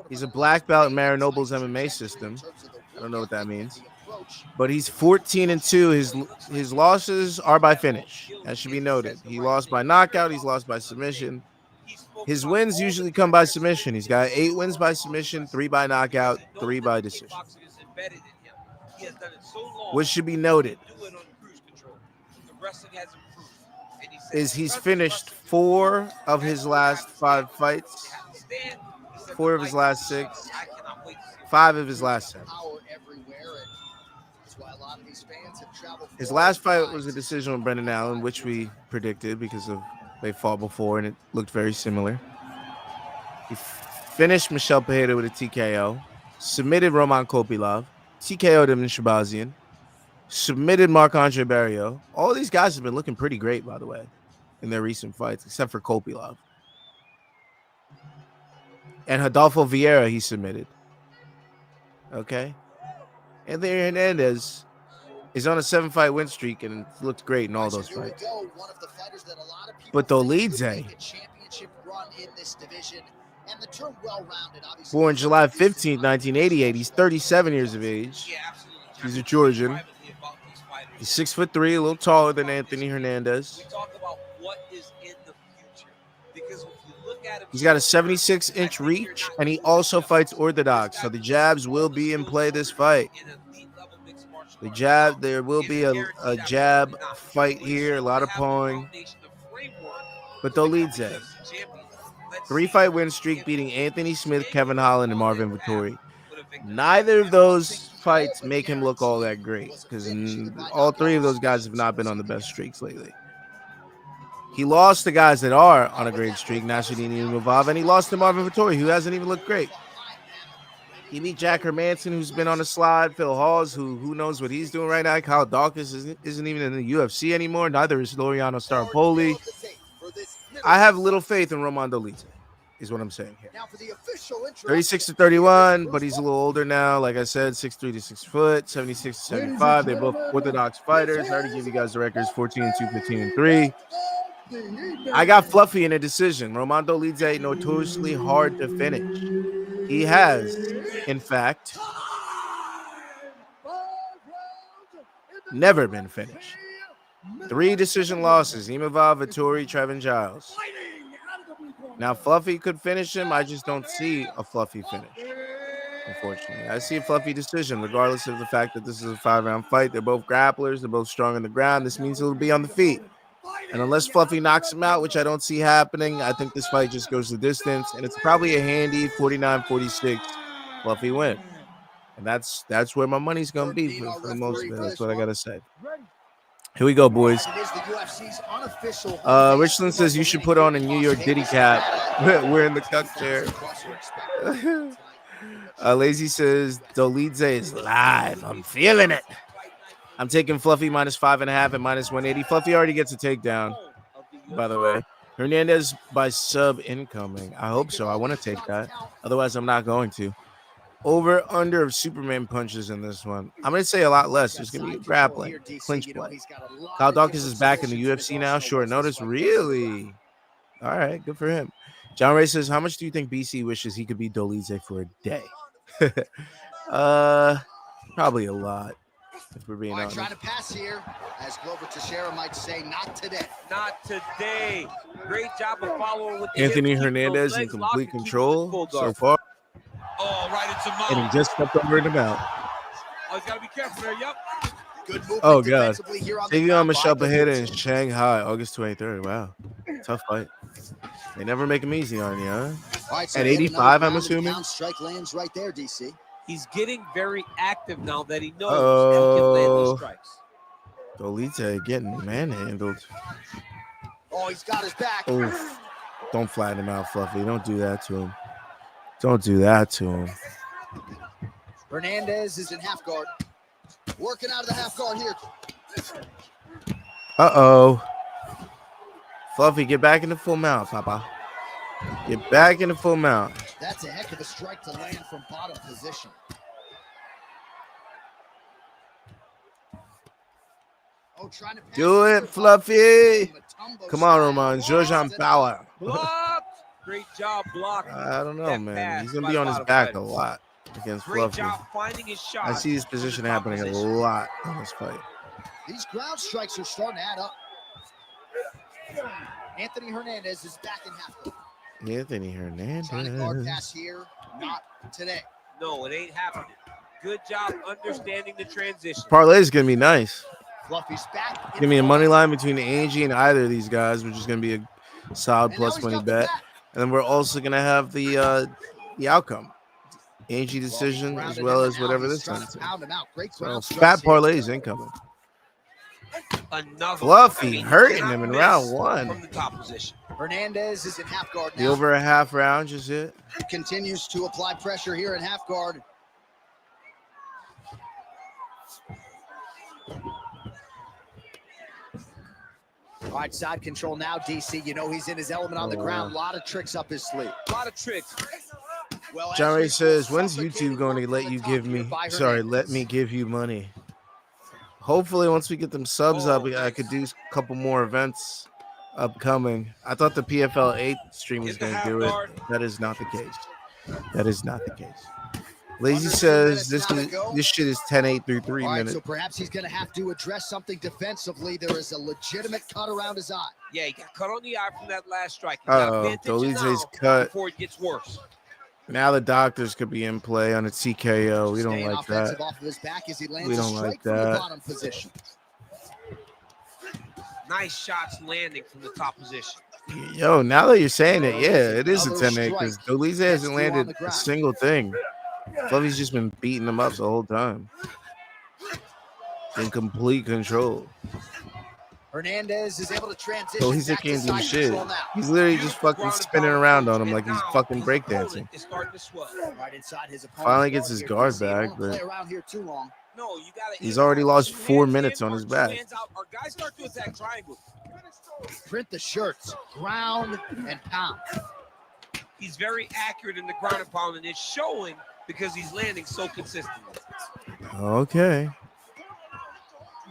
He's a black belt in Marinoble's MMA system. I don't know what that means. But he's 14-2. His losses are by finish. That should be noted. He lost by knockout. He's lost by submission. His wins usually come by submission. He's got 8 wins by submission, 3 by knockout, 3 by decision. What should be noted is he's finished 4 of his last 5 fights, 4 of his last 6, 5 of his last 7. His last fight was a decision with Brendan Allen, which we predicted because of they fought before and it looked very similar. He finished Michel Pereira with a TKO, submitted Roman Kopylov, TKO'd him in Shabazian, submitted Marc-Andre Barrios. All these guys have been looking pretty great, by the way, in their recent fights, except for Kopylov. And Rodolfo Vieira, he submitted. Okay. Anthony Hernandez is on a 7-fight win streak and looked great in all those fights. But Dolidze, born July 15th, 1988, he's 37 years of age. He's a Georgian. He's 6'3", a little taller than Anthony Hernandez. He's got a 76-inch reach, and he also fights orthodox. So the jabs will be in play this fight. There will be a jab fight here, a lot of pawing. But Dolidze, 3-fight win streak, beating Anthony Smith, Kevin Holland, and Marvin Vettori. Neither of those fights make him look all that great because all 3 of those guys have not been on the best streaks lately. He lost the guys that are on a great streak, Nasruddin Imavov, and he lost to Marvin Vettori, who hasn't even looked great. He beat Jack Hermanson, who's been on the slide. Phil Hawes, who knows what he's doing right now. Kyle Dawkins isn't even in the UFC anymore. Neither is Loriano Staropoli. I have little faith in Romandolidze, is what I'm saying here. 36-31, but he's a little older now. Like I said, 6'3" to 6 foot, 76-75. They're both orthodox fighters. I already gave you guys the records: 14-2, 15-3. I got Fluffy in a decision. Romandolidze notoriously hard to finish. He has, in fact, never been finished. 3 decision losses: Imavov, Vettori, Trevin Giles. Now, Fluffy could finish him. I just don't see a Fluffy finish, unfortunately. I see a Fluffy decision, regardless of the fact that this is a 5-round fight. They're both grapplers. They're both strong on the ground. This means he'll be on the feet. And unless Fluffy knocks him out, which I don't see happening, I think this fight just goes the distance. And it's probably a handy 49-46 Fluffy win. And that's where my money's going to be for the most of it. That's what I got to say. Here we go, boys. Richland says you should put on a New York Diddy cap. We're in the cuck chair. Lazy says Dolidze is live. I'm feeling it. I'm taking Fluffy -5.5 and -180. Fluffy already gets a takedown, by the way. Hernandez by sub incoming. I hope so. I want to take that. Otherwise, I'm not going to. Over under of Superman punches in this one. I'm going to say a lot less. There's going to be a grappling, clinch play. Kyle Dawkins is back in the UFC now. Short notice. Really? All right. Good for him. John Ray says, how much do you think BC wishes he could be Dolidze for a day? Probably a lot, if we're being honest. Trying to pass here, as Glover Teixeira might say, not today. Not today. Great job of following with the Anthony hips, Hernandez in complete control so far. Oh, right into mouth. And he just stepped over in the mouth. Oh, he's got to be careful there. Yep. Good movement. Oh, God. Taking on Michelle Pajeda in Shanghai, August 23rd. Wow. Tough fight. They never make him easy on you, huh? Right, so at 85, I'm assuming. Strike lands right there, DC. He's getting very active now that he knows that he can land those strikes. Dolidze getting manhandled. Oh, he's got his back. Oof. Don't flatten him out, Fluffy. Don't do that to him. Don't do that to him. Hernandez is in half guard. Working out of the half guard here. Uh-oh. Fluffy, get back in the full mount, Papa. Get back in the full mount. That's a heck of a strike to land from bottom position. Oh, trying to do it, Fluffy. Come on, Roman. Georgian power. Blocked. Great job blocking. I don't know, man. He's going to be on his back a lot against Fluffy. Great job finding his shot. I see his position happening a lot in this fight. These ground strikes are starting to add up. Anthony Hernandez is back in half guard. Anthony Hernandez. Trying to guard pass here. Not today. No, it ain't happening. Good job understanding the transition. Parlay is going to be nice. Fluffy's back. Give me a money line between Angie and either of these guys, which is going to be a solid plus money bet. And then we're also going to have the outcome. Angie decision as well as whatever this one is. So fat parlays incoming. Fluffy hurting him in round one. From the top position. Hernandez is in half guard now. The over a half round just hit. Continues to apply pressure here in half guard. All right, side control now, DC. You know he's in his element on the ground. A lot of tricks up his sleeve. A lot of tricks. Well, John Ray says, when's YouTube going to let me give you money? Hopefully, once we get them subs up, I could do a couple more events upcoming. I thought the PFL 8 stream was going to do it. That is not the case. That is not the case. Lazy says this shit is 10-8 through 3 minutes. So perhaps he's going to have to address something defensively. There is a legitimate cut around his eye. Yeah, he got cut on the eye from that last strike. Dolidze's cut. Before it gets worse. Now the doctors could be in play on a TKO. We don't like that. We don't like that. Nice shots landing from the top position. Yo, now that you're saying it, yeah, it is a 10-8 because Dolidze hasn't landed a single thing. Fluffy's just been beating him up the whole time. In complete control. Hernandez is able to transition. Dolidze can't do shit. He's literally just fucking spinning around on him like he's fucking breakdancing. Finally gets his guard back, but he's already lost 4 minutes on his back. Our guys start to attack triangle. Print the shirts, ground and pound. He's very accurate in the ground and pound, and it's showing because he's landing so consistently. Okay.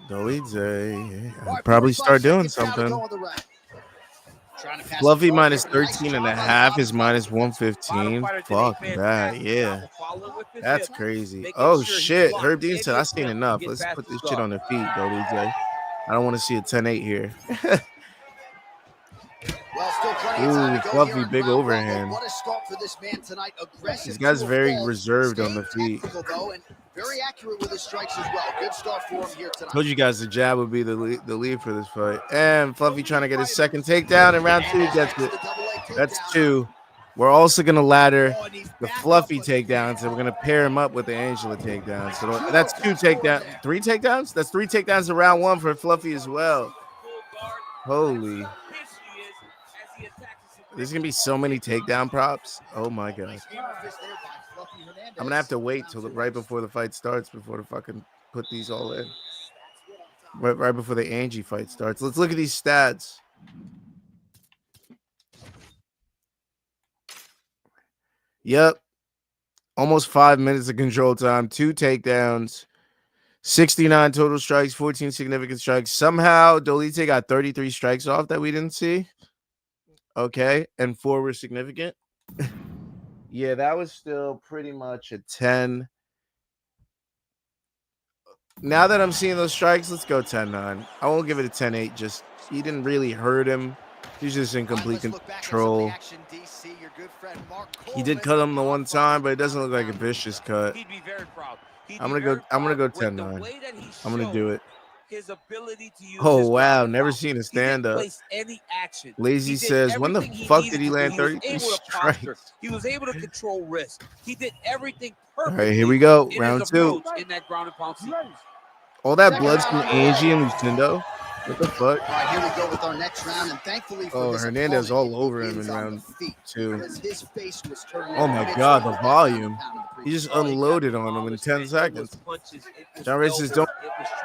Dolidze, probably start doing something. Fluffy -13.5 is -115. Fuck that, yeah. That's crazy. Oh shit, Herb Dean said, I've seen enough. Let's put this shit on the feet, Dolidze. I don't want to see a 10-8 here. Well, still plenty of time Ooh, to go Fluffy, here in big round one, but overhand. what a start for this man tonight. Aggressive. This guy's to a very fault, reserved on staying the feet. technical, though, and very accurate with his strikes as well. Good start for him here tonight. Told you guys the jab would be the lead for this fight. And Fluffy trying to get his second takedown in round 2. He gets it. That's 2. We're also going to ladder the Fluffy takedowns, and we're going to pair him up with the Angela takedown. So that's 2 takedowns. 3 takedowns? That's 3 takedowns in round 1 for Fluffy as well. Holy. There's going to be so many takedown props. Oh, my God. I'm going to have to wait till right before the fight starts before to fucking put these all in. Right before the Angie fight starts. Let's look at these stats. Yep. Almost 5 minutes of control time, 2 takedowns, 69 total strikes, 14 significant strikes. Somehow, Dolidze got 33 strikes off that we didn't see. Okay. And 4 were significant. Yeah, that was still pretty much a 10. Now that I'm seeing those strikes, let's go 10-9. I won't give it a 10-8. Just he didn't really hurt him. He's just in complete control. He did cut him the one time, but it doesn't look like a vicious cut. I'm gonna go 10-9. I'm gonna do it. His ability to use Oh wow, never seen a stand up. Any action. Lazy says, when the fuck did he land 33 strikes? He was able to control risk. He did everything perfectly. All right, here we go. Round 2. In that ground and pound sequence. All that blood's from Angie and Lucindo. What the fuck? All right, here we go with our next round, and thankfully for Hernandez all over him in round 2. His face was Oh my God, the volume. He just unloaded on him in 10 seconds. John Ray says, don't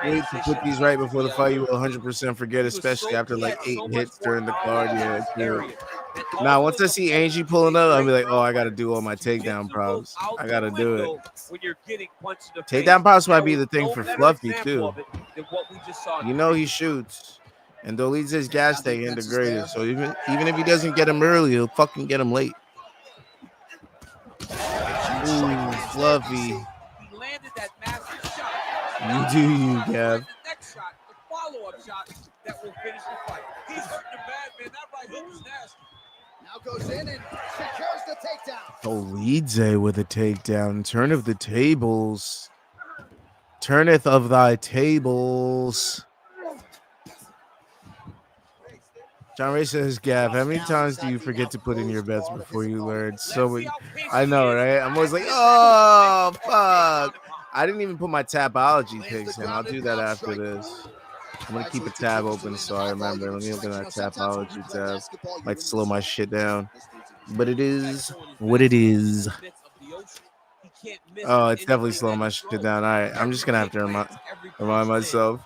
wait to put these right before the fight. You will 100% forget, especially after like 8 hits during the card. Yeah, true. Now, once I see Angie pulling up, I'll be like, oh, I got to do all my takedown props. I got to do it. Takedown props might be the thing for Fluffy, too. You know he shoots. And Dolidze's gas tank integrated. So even if he doesn't get him early, he'll fucking get him late. Ooh, Fluffy. He landed that massive shot. You do you, Gav. The next shot, the follow-up shot that will finish the fight. He's hurting the bad, man. That right hook is nasty. Now goes in and secures the takedown. Dolidze with a takedown. Turn of the tables. Turneth of thy tables. John Ray says, Gav, how many times do you forget to put in your bets before you learn? So I know, right? I'm always like, oh, fuck. I didn't even put my Tapology picks in. I'll do that after this. I'm going to keep a tab open so I remember. Let me open that Tapology tab. Might slow my shit down. But it is what it is. Oh, it's definitely slowing my shit down. All right, I'm just going to have to remind myself.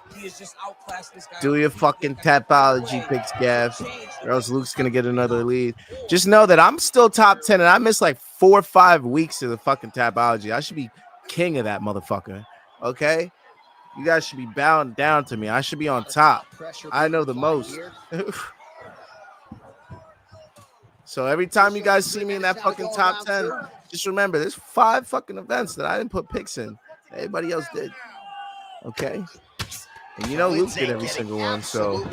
Do your fucking Tapology picks, Gav, or else Luke's going to get another lead. Just know that I'm still top 10, and I missed like 4 or 5 weeks of the fucking Tapology. I should be king of that motherfucker, okay? You guys should be bowing down to me. I should be on top. I know the most. So every time you guys see me in that fucking top 10, just remember there's 5 fucking events that I didn't put picks in. Everybody else did. Okay? And you know Luke did every single one. So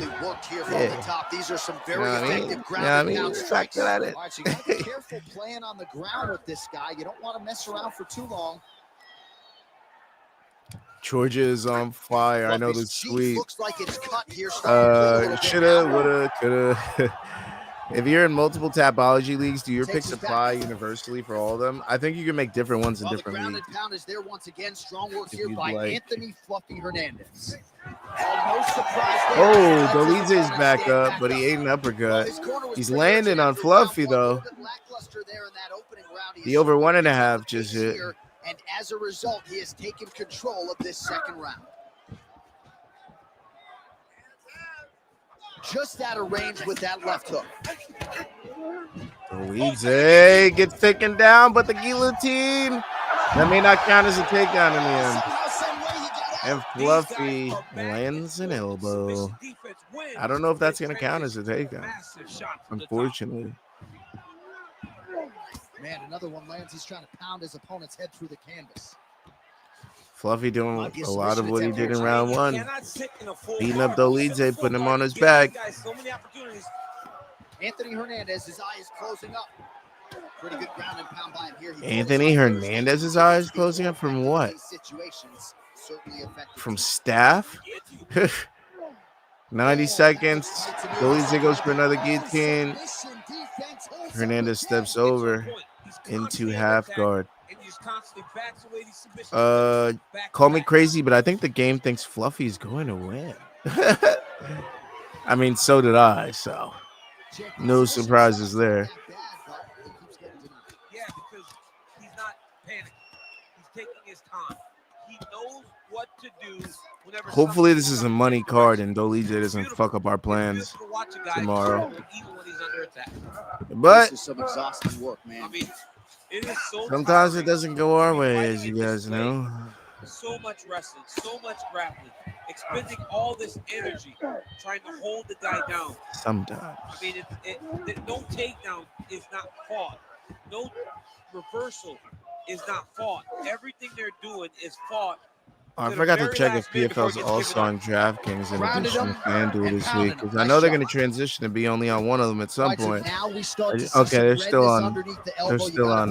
yeah. These are some You very know what I mean? effective You know what I mean? ground strikes. Back at it. All right, so you gotta be careful playing on the ground with this guy. You don't want to mess around for too long. Georgia is on fire. I know this tweet. Looks like it's cut here. Shoulda, woulda, coulda. If you're in multiple Tapology leagues, do your picks apply universally for all of them? I think you can make different ones in different leagues. The pound is there once again. Strong work If here you'd by like. Anthony Fluffy Hernandez. No surprise there. Oh, Dolidze's back up, but he ate an uppercut. He's landing on Fluffy, though. The over 1.5 just hit. And as a result, he has taken control of this second round. Just out of range with that left hook. Dolidze gets taken down, but the guillotine, that may not count as a takedown in the end. And Fluffy lands an elbow. I don't know if that's going to count as a takedown, unfortunately. Man, another one lands. He's trying to pound his opponent's head through the canvas. Fluffy doing a lot of what he did in round 1. Beating up Dolidze, putting him on his back. Anthony Hernandez, his eye is closing up. Pretty good ground and pound by him here. Anthony Hernandez's eyes closing up from what? From staff? 90 seconds. Dolidze goes for another guillotine. Hernandez steps over into half guard. Call me crazy, but I think the game thinks Fluffy's going to win. I mean, so did I, so no surprises there. Yeah, because he's not panicking. He's taking his time. He knows what to do whenever. Hopefully this is a money card and Dolidze doesn't fuck up our plans tomorrow. But this is some exhausting work, man. I mean, it is so sometimes it doesn't go our way, as you guys know. So much wrestling, so much grappling, expending all this energy trying to hold the guy down. Sometimes. I mean, no takedown is not fought. No reversal is not fought. Everything they're doing is fought. I forgot to check if PFL's also on DraftKings in addition to FanDuel this week, because I know they're going to transition to be only on one of them at some point. Okay, they're still on. They're still on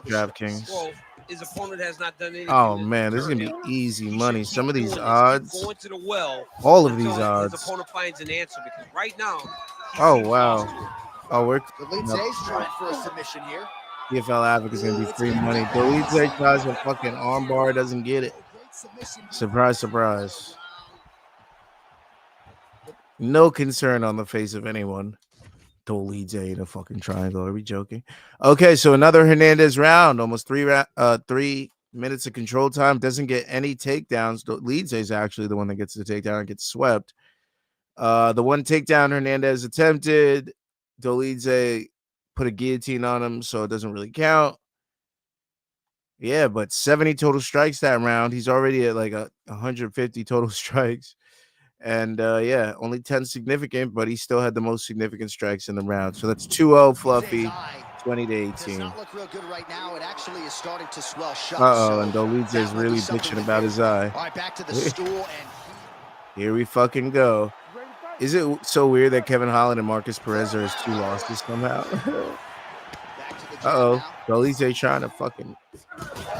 DraftKings. Well, his opponent has not done anything. Oh man, this is gonna be easy money. Some of these odds, going to the well, all of these odds. His opponent finds an answer because right now. Oh wow. Oh, we're Dolidze's trying for a submission here. PFL Africa is gonna be free money. Dolidze tries a fucking armbar, doesn't get it. Surprise, surprise. No concern on the face of anyone. Dolidze in a fucking triangle. Are we joking? Okay, so another Hernandez round. Almost 3 minutes of control time. Doesn't get any takedowns. Dolidze is actually the one that gets the takedown and gets swept. The one takedown Hernandez attempted, Dolidze put a guillotine on him, so it doesn't really count. Yeah, but 70 total strikes that round. He's already at like 150 total strikes. And yeah, only 10 significant, but he still had the most significant strikes in the round. So that's 2-0 Fluffy, 20-18. Uh-oh, and Dolidze is really bitching about his eye. All right, back to the stool, and here we fucking go. Is it so weird that Kevin Holland and Marcus Perez are his 2 losses somehow? Uh-oh, Dolidze trying to fucking...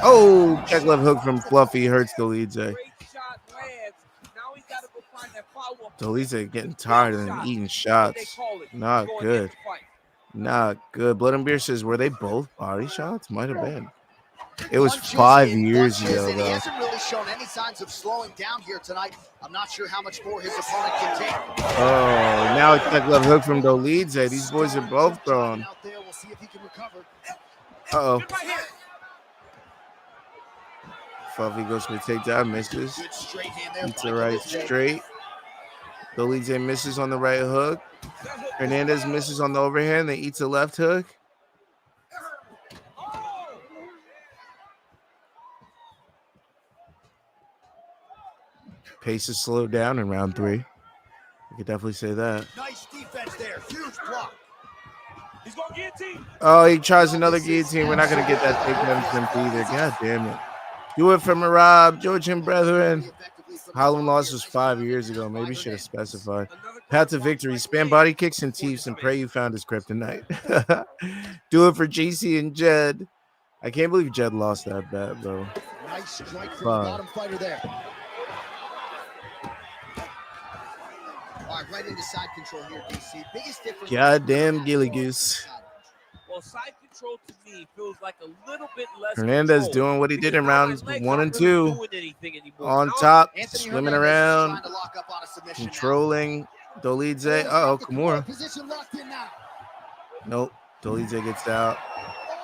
Oh, check left hook from Fluffy hurts Dolidze. Dolidze getting tired and then eating shots. Not good. Not good. Blood and Beer says, were they both body shots? Might have been. It was 5 years ago, though. He hasn't really shown any signs of slowing down here tonight. I'm not sure how much more his opponent can take. Oh, now it's check left hook from Dolidze. These boys are both throwing. Uh-oh. Fluffy goes for the takedown, misses. Eats the right straight. Dolidze misses on the right hook. Hernandez misses on the overhand. They eats the left hook. Pace is slowed down in round 3. You could definitely say that. Nice defense there. Huge block. He's going guillotine. Oh, he tries another guillotine. We're not going to get that takedown either. God damn it. Do it for Marab, George and brethren. Holland loss was 5 years ago. Maybe should have specified. Path to victory. Spam body kicks and teeps and pray you found his kryptonite. Do it for GC and Jed. I can't believe Jed lost that bet, bro. Nice strike from the bottom fighter there. All right, right into side control here, DC. Biggest difference. Goddamn Gilly Goose. Well, side control to me feels like a little bit less. Hernandez doing what he did in rounds 1 and 2. On top, swimming around, controlling Dolidze. Uh-oh, Kimura. Nope. Dolidze gets out,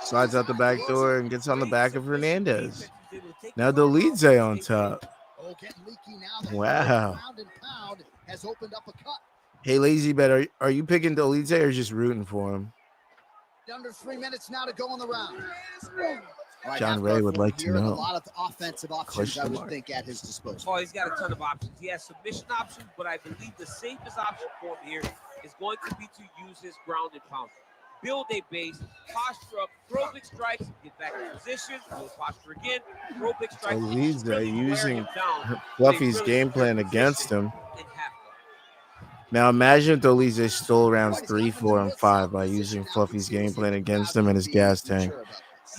slides out the back door, and gets on the back of Hernandez. Now Dolidze on top. Wow. Hey, Lazy Bet, are you picking Dolidze or just rooting for him? Under 3 minutes now to go on the round. Right, John Ray would like to know. A lot of offensive options, I would think, at his disposal. Oh, he's got a ton of options. He has submission options, but I believe the safest option for him here is going to be to use his ground and pound. Build a base, posture up, throw big strikes, get back in position, build posture again, throw big strikes. Dolidze using Fluffy's game plan against him. Now imagine if Dolidze stole rounds 3, 4, and 5 by using Fluffy's game plan against him and his gas tank.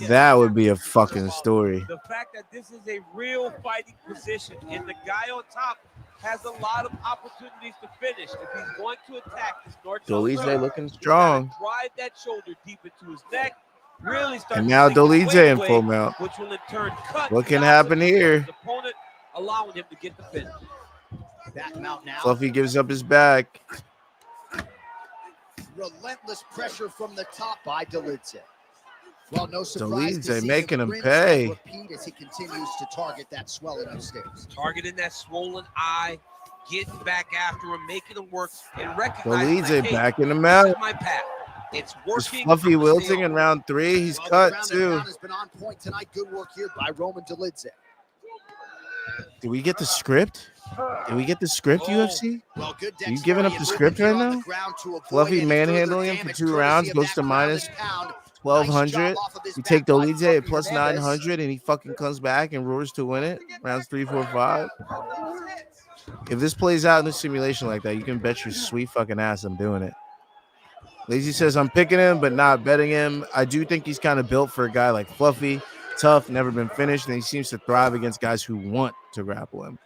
That would be a fucking story. The fact that this is a real fighting position and the guy on top has a lot of opportunities to finish. If he's going to attack this north Dolidze looking strong. Drive that shoulder deep into his neck. Really start. And now Dolidze in full mount. Which will in turn cut. What can happen here? His opponent, allowing him to get the finish. Back mount now. Fluffy gives up his back. Relentless pressure from the top by Dolidze. Well, no surprise Dolidze making him pay. Repeat as he continues to target that swelling upstairs. Targeting that swollen eye, getting back after him, making him work, and recognizing Dolidze hey, backing him out. this is my path. It's working. Fluffy wilting in round 3. He's cut too. Has been on point tonight. Good work here by Romandolidze. Did we get the script? Did we get the script, UFC? Well, good. Are you giving up the script right now? Fluffy manhandling him for 2 rounds, goes to minus 1,200. You take Dolidze at plus 900, and he fucking comes back and roars to win it. Rounds 3, 4, 5. If this plays out in a simulation like that, you can bet your sweet fucking ass I'm doing it. Lazy says I'm picking him, but not betting him. I do think he's kind of built for a guy like Fluffy. Tough, never been finished, and he seems to thrive against guys who want to grapple him.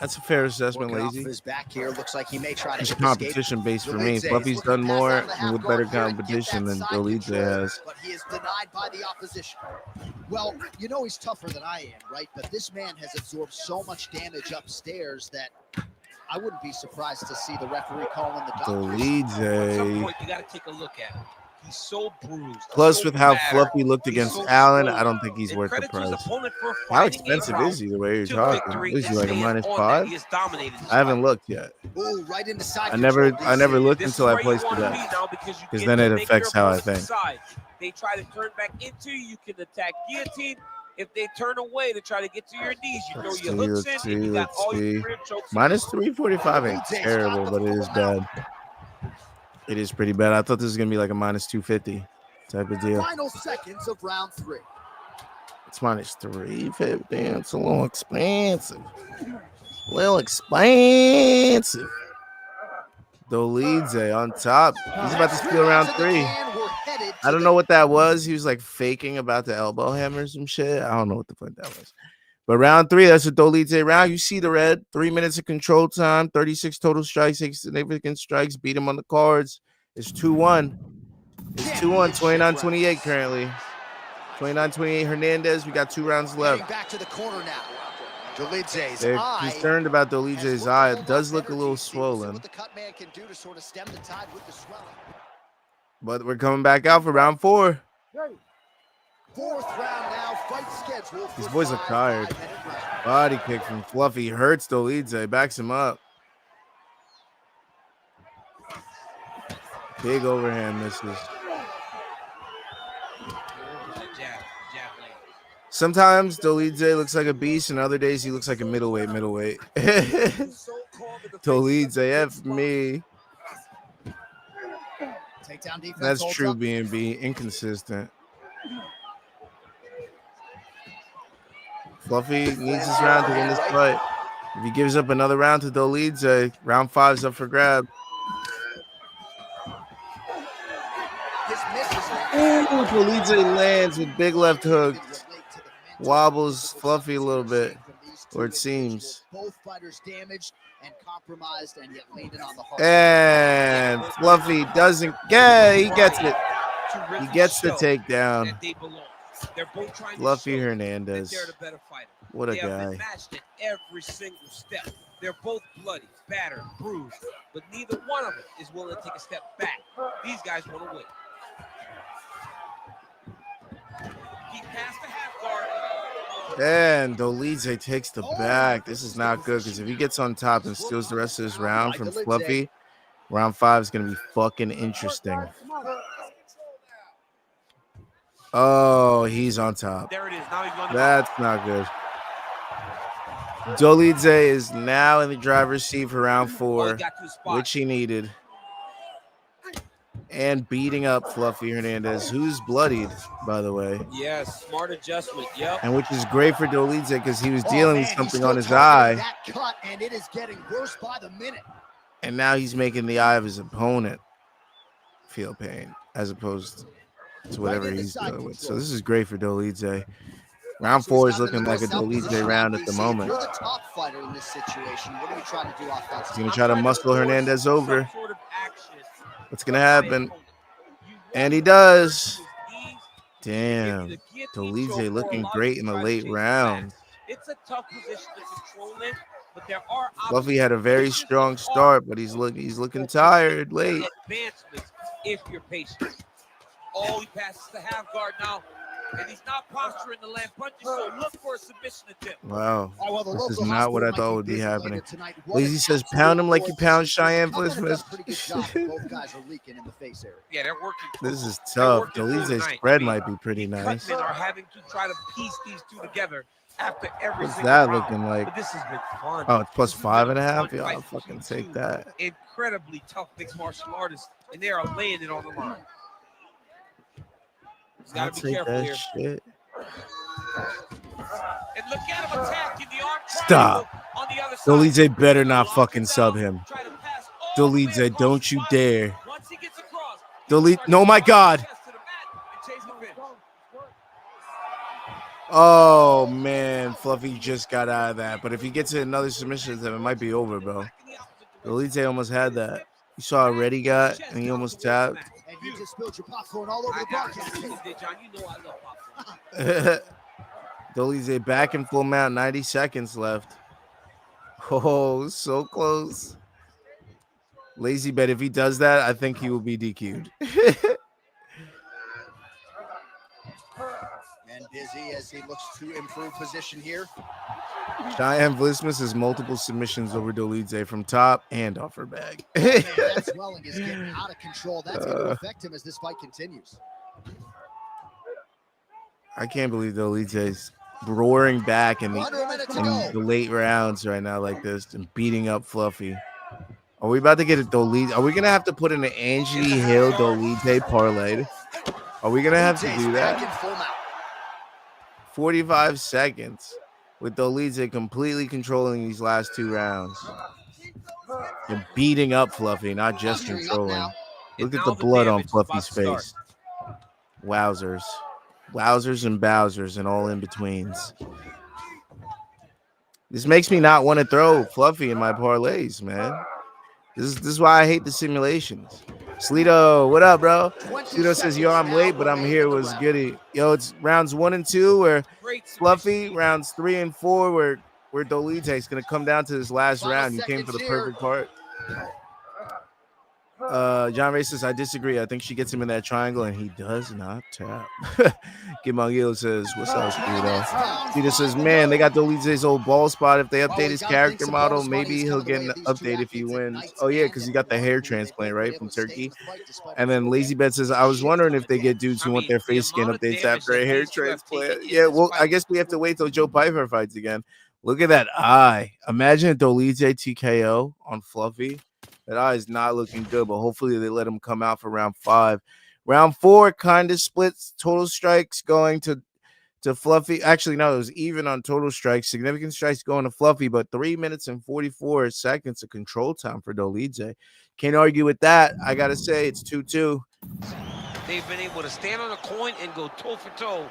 That's a fair assessment, Lazy. His back here looks like he may try to it's competition based for me. Fluffy's done more and with better competition than Dolidze has. But he is denied by the opposition. Well, you know he's tougher than I am, right? But this man has absorbed so much damage upstairs that I wouldn't be surprised to see the referee calling the doctor. Dolidze. At some point, you got to take a look at him. He's so bruised. Plus, so with how battered. Fluffy looked against Allen, I don't think he's And worth the credit to his price. opponent for How fighting expensive a is he the way you're to talking? victory. Is he This like a man minus on 5? that, he has dominated this I haven't fight. looked yet. Ooh, right into side I never looked This until is I where placed you the wanna be bet. now because you 'Cause get then to it make affects your how I opponent think. decide. They try to turn back into you, you can attack guillotine. If they turn away to try to get to your knees, you throw your hooks in, and you got all your career chokes. Minus 345 ain't terrible, but it is bad. It is pretty bad. I thought this was gonna be like a minus 250 type of deal. Final seconds of round 3. It's minus 350. It's a little expensive. Dolidze on top. He's about to steal round 3. I don't know what that was. He was like faking about the elbow hammer or some shit. I don't know what the fuck that was. But round 3, that's a Dolidze round. You see the red. 3 minutes of control time. 36 total strikes. 6 significant strikes. Beat him on the cards. It's 2-1. It's 2-1. 29-28 currently. 29-28 Hernandez. We got 2 rounds left. Back to the corner now. Dolidze's They're eye concerned about Dolidze's eye. It does look a little swollen. what the cut man can do to sort of stem the tide with the swelling. But we're coming back out for round 4. 4th round now. Fight scheduled. These boys are tired. Body kick from Fluffy hurts Dolidze. Backs him up. Big overhand misses. Sometimes Dolidze looks like a beast, and other days he looks like a middleweight. Dolidze, F me. Takedown defense. That's true, B&B. Inconsistent. Fluffy needs this round to win this fight. If he gives up another round to Dolidze, round 5's up for grab. Ooh, Dolidze lands with big left hook. Wobbles Fluffy a little bit, or it seems. Both fighters damaged and compromised, and yet leaning on the heart. And Fluffy doesn't get. He gets it. He gets the takedown. Fluffy Hernandez. What a guy. Matched at every single step. They're both bloody, battered, bruised, but neither one of them is willing to take a step back. These guys want to win. He passed the half guard. And Dolidze takes the back. This is not good because if he gets on top and steals the rest of this round from Fluffy, round 5 is going to be fucking interesting. Oh, he's on top. There it is. Now he's on the That's not good. Dolidze is now in the driver's seat for round 4, which he needed. And beating up Fluffy Hernandez, who's bloodied, by the way. Yes, smart adjustment. Yep. And which is great for Dolidze because he was dealing with something on his eye. That cut, and it is getting worse by the minute. And now he's making the eye of his opponent feel pain as opposed to whatever he's dealing with. So this is great for Dolidze. Round 4 is looking like a Dolidze round at the moment. You're the top fighter in this situation. What are you trying to do offensively? He's going to try to muscle Hernandez over. What's going to happen? And he does. Damn. Dolidze looking great in the late rounds. It's a tough position to control it, but there are Fluffy had a very strong start, but he's looking tired late. Advancements if you're patient. Oh, he passes the half guard now, and he's not posturing the land punches, so look for a submission attempt. Wow, this is not what I thought would be happening. Lazy says, pound him like you pound Cheyenne Blissmas. Yeah, they're working. This is tough. Dolidze's spread might be pretty nice. Cutmen are having to try to piece these two together after every What's single that round. looking like? But this has been fun. Oh, it's plus 5.5? Yeah, I'll fucking take that. Incredibly tough mixed martial artists, and they are laying it on the line. I'll take that shit. And look at him attacking the arm. Stop. On the other side. Dolidze better not fucking sub him. Dolidze, don't you dare. Once he gets across, Dolidze, no, my God. Oh, man. Fluffy just got out of that. But if he gets another submission, then it might be over, bro. Dolidze almost had that. You saw a ready got, and he almost tapped. And you just spilled your popcorn all over the broadcast. Dolidze back in full mount, 90 seconds left. Oh, so close. Lazy bet, if he does that, I think he will be DQ'd. And Dizzy as he looks to improve position here. Cheyenne Blissmas has multiple submissions over Dolidze from top and off her bag. That swelling is getting out of control. That's going to affect him as this fight continues. I can't believe Dolidze's roaring back in the late rounds right now like this and beating up Fluffy. Are we about to get a Dolidze? Are we going to have to put in an Angelahill Dolidze parlay? Are we going to have to do that? 45 seconds with Dolidze completely controlling these last 2 rounds. And beating up Fluffy, not just controlling. Look at the blood on Fluffy's face. Wowzers. Wowzers and bowsers and all in betweens. This makes me not want to throw Fluffy in my parlays, man. This is why I hate the simulations. Sleeto, what up, bro? Sleeto says, yo, I'm late, but I'm here. Was goody. Yo, it's rounds 1 and 2 where Fluffy, rounds 3 and 4 where Dolidze is going to come down to this last round. You came for the perfect part. John Ray says, I disagree. I think she gets him in that triangle, and he does not tap. Gimangil says, what's up, Speedo? Peter says, man, they got Dolidze's old ball spot. If they update his character model, maybe he'll get an update if he wins. Oh, yeah, because he got the hair transplant, right, from Turkey. And then Lazy Bet says, I was wondering if they get dudes who want their face skin updates after a hair transplant. Yeah, well, I guess we have to wait till Joe Pyfer fights again. Look at that eye. Imagine a Dolidze TKO on Fluffy. That eye is not looking good, but hopefully they let him come out for round 5. Round 4 kind of splits. Total strikes going to Fluffy. Actually, no, it was even on total strikes. Significant strikes going to Fluffy, but 3 minutes and 44 seconds of control time for Dolidze. Can't argue with that. I got to say, it's 2-2. They've been able to stand on a coin and go toe for toe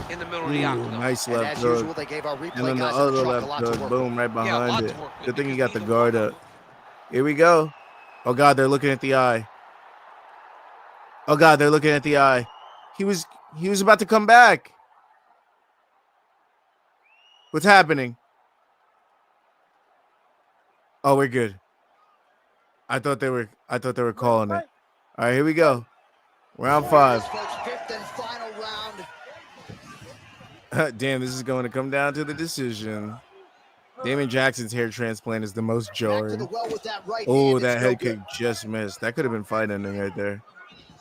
in the middle of the octagon. Nice left hook. And then the other left hook, boom, right behind it. Good thing he got the guard up. Here we go. Oh, God, they're looking at the eye. Oh, God, they're looking at the eye. He was about to come back. What's happening? Oh, we're good. I thought they were calling it. All right, here we go. Round 5. Fifth and final round. Damn, this is going to come down to the decision. Damon Jackson's hair transplant is the most jarring. Oh, that head kick just missed. That could have been fight ending right there.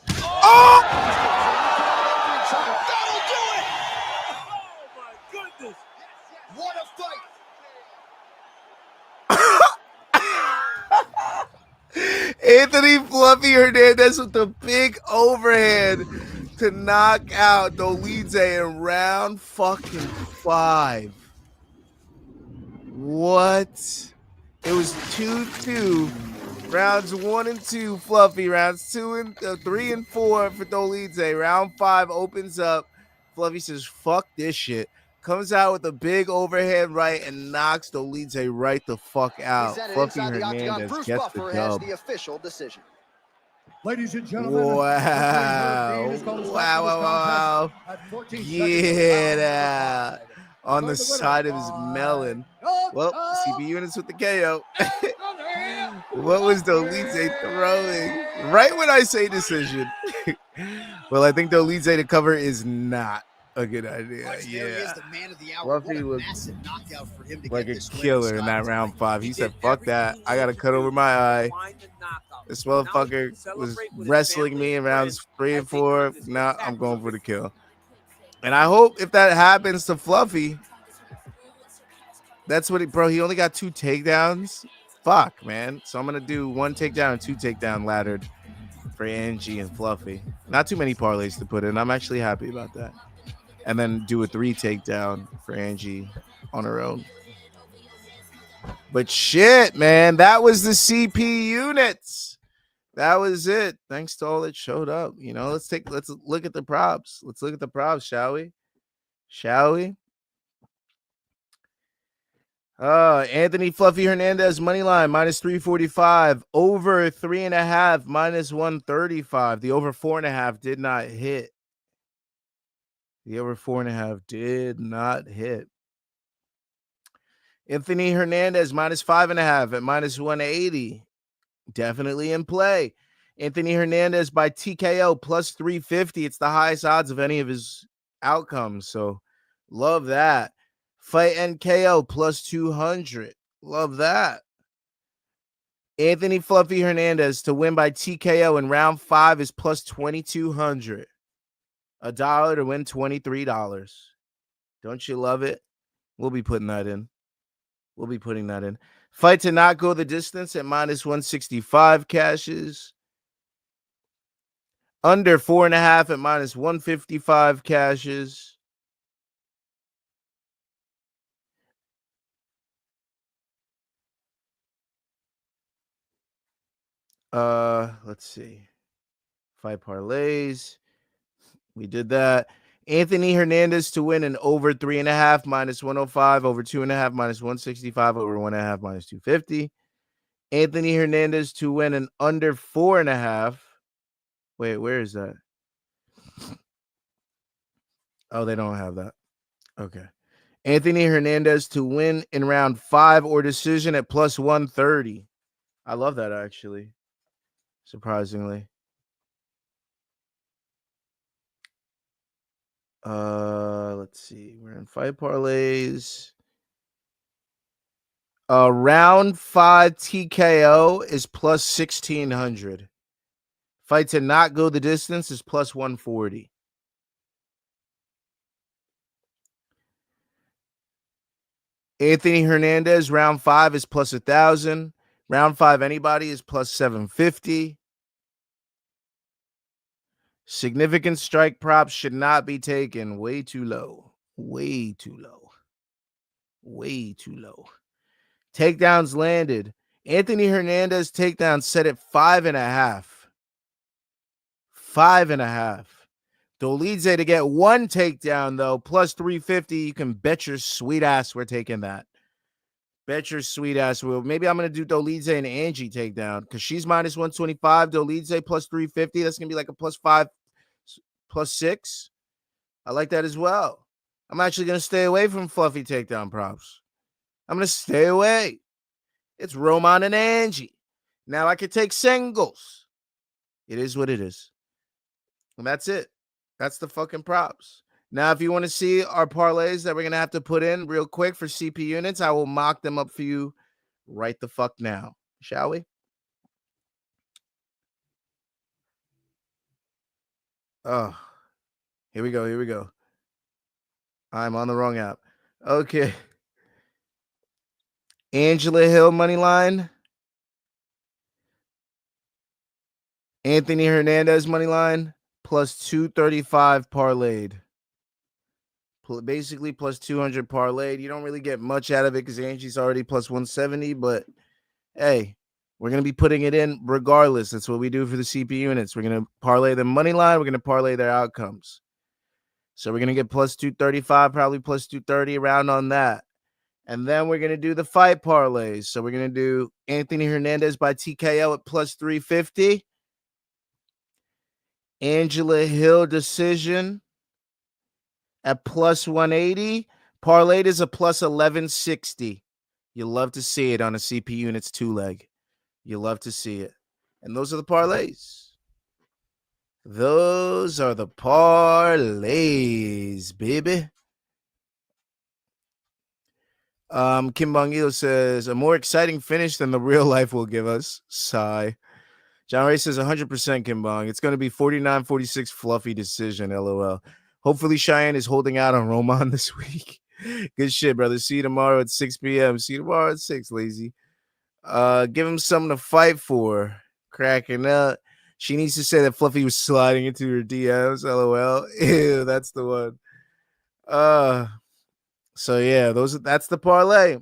Oh! That'll do it! Oh my goodness! What a fight! Anthony Fluffy Hernandez with the big overhand to knock out Dolidze in round fucking 5. What? It was 2-2 Rounds 1 and 2, Fluffy. Rounds 3 and 4 for Dolidze. Round 5 opens up. Fluffy says, fuck this shit. Comes out with a big overhand right and knocks Dolidze right the fuck out. Presented Fluffy inside the octagon, Hernandez Bruce gets Buffer the has dub. the official decision. Ladies and gentlemen, Wow. Wow. Get out. On the side of his melon. Well, CPUnits with the KO. What was Dolidze throwing? Right when I say decision. Well, I think Dolidze to cover is not a good idea. There he is, the man of the hour. Fluffy What a was massive knockout for him to like get a this win, killer in Scott, that tonight. round 5. He said, did fuck that. everything I he got to could cut over do my to eye. find the knockout. This Now he motherfucker can was celebrate with his wrestling family me in and rounds friends 3 and as they 4. earn this Now I'm spectacular going for the victory. kill. And I hope if that happens to Fluffy, that's what he only got 2 takedowns. Fuck, man. So I'm going to do 1 takedown and 2 takedown laddered for Angie and Fluffy. Not too many parlays to put in. I'm actually happy about that. And then do a 3 takedown for Angie on her own. But shit, man, that was the CPUnits. That was it. Thanks to all that showed up. You know, let's look at the props. Let's look at the props, shall we? Shall we? Anthony Fluffy Hernandez money line minus 345, over 3.5 minus 135. The over 4.5 did not hit. The over 4.5 did not hit. Anthony Hernandez minus 5.5 at minus 180. Definitely in play. Anthony Hernandez by TKO plus 350. It's the highest odds of any of his outcomes. So love that. Fight NKO plus 200. Love that. Anthony Fluffy Hernandez to win by TKO in round 5 is plus 2,200. $1 to win $23. Don't you love it? We'll be putting that in. We'll be putting that in. Fight to not go the distance at minus 165 cashes. Under 4.5 at minus 155 cashes. Let's see. 5 parlays. We did that. Anthony Hernandez to win an over 3.5 minus 105, over 2.5 minus 165, over 1.5 minus 250. Anthony Hernandez to win an under 4.5. Wait, where is that? Oh, they don't have that. Okay. Anthony Hernandez to win in round 5 or decision at plus 130. I love that, actually. Surprisingly. Let's see. We're in 5 parlays. Round 5 TKO is plus 1,600. Fight to not go the distance is plus 140. Anthony Hernandez, round 5 is plus 1,000. Round 5 anybody is plus 750. Significant strike props should not be taken. Way too low. Way too low. Way too low. Takedowns landed. Anthony Hernandez takedown set at 5.5. 5.5. Dolidze to get 1 takedown, though, plus 350. You can bet your sweet ass we're taking that. Bet your sweet ass will. Maybe I'm going to do Dolidze and Angie takedown because she's minus 125. Dolidze plus 350. That's going to be like a plus 5, plus 6. I like that as well. I'm actually going to stay away from fluffy takedown props. I'm going to stay away. It's Roman and Angie. Now I can take singles. It is what it is. And that's it. That's the fucking props. Now, if you want to see our parlays that we're going to have to put in real quick for CPUnits, I will mock them up for you right the fuck now. Shall we? Oh, here we go. Here we go. I'm on the wrong app. Okay. Angelahill money line. Anthony Hernandez money line plus 235 parlayed. Basically plus 200 parlayed. You don't really get much out of it because Angie's already plus 170, but hey, We're going to be putting it in regardless. That's what we do for the CPUnits. We're going to parlay the money line. We're going to parlay their outcomes. So we're going to get plus 235, probably plus 230 around on that. And then we're going to do the fight parlays. So we're going to do Anthony Hernandez by TKO at plus 350. Angelahill decision at plus 180. Parlayed is a plus 1160. You'll love to see it on a CPUnits 2-leg. You'll love to see it. And those are the parlays. Those are the parlays, baby. Kim Bongilo says, a more exciting finish than the real life will give us. Sigh. John Ray says 100% Kim Bong. It's going to be 49-46 fluffy decision, LOL. Hopefully Cheyenne is holding out on Roman this week. Good shit, brother. See you tomorrow at 6 p.m. See you tomorrow at 6, lazy. Give him something to fight for. Cracking up. She needs to say that Fluffy was sliding into her DMs. LOL. Ew, that's the one. So yeah, that's the parlay.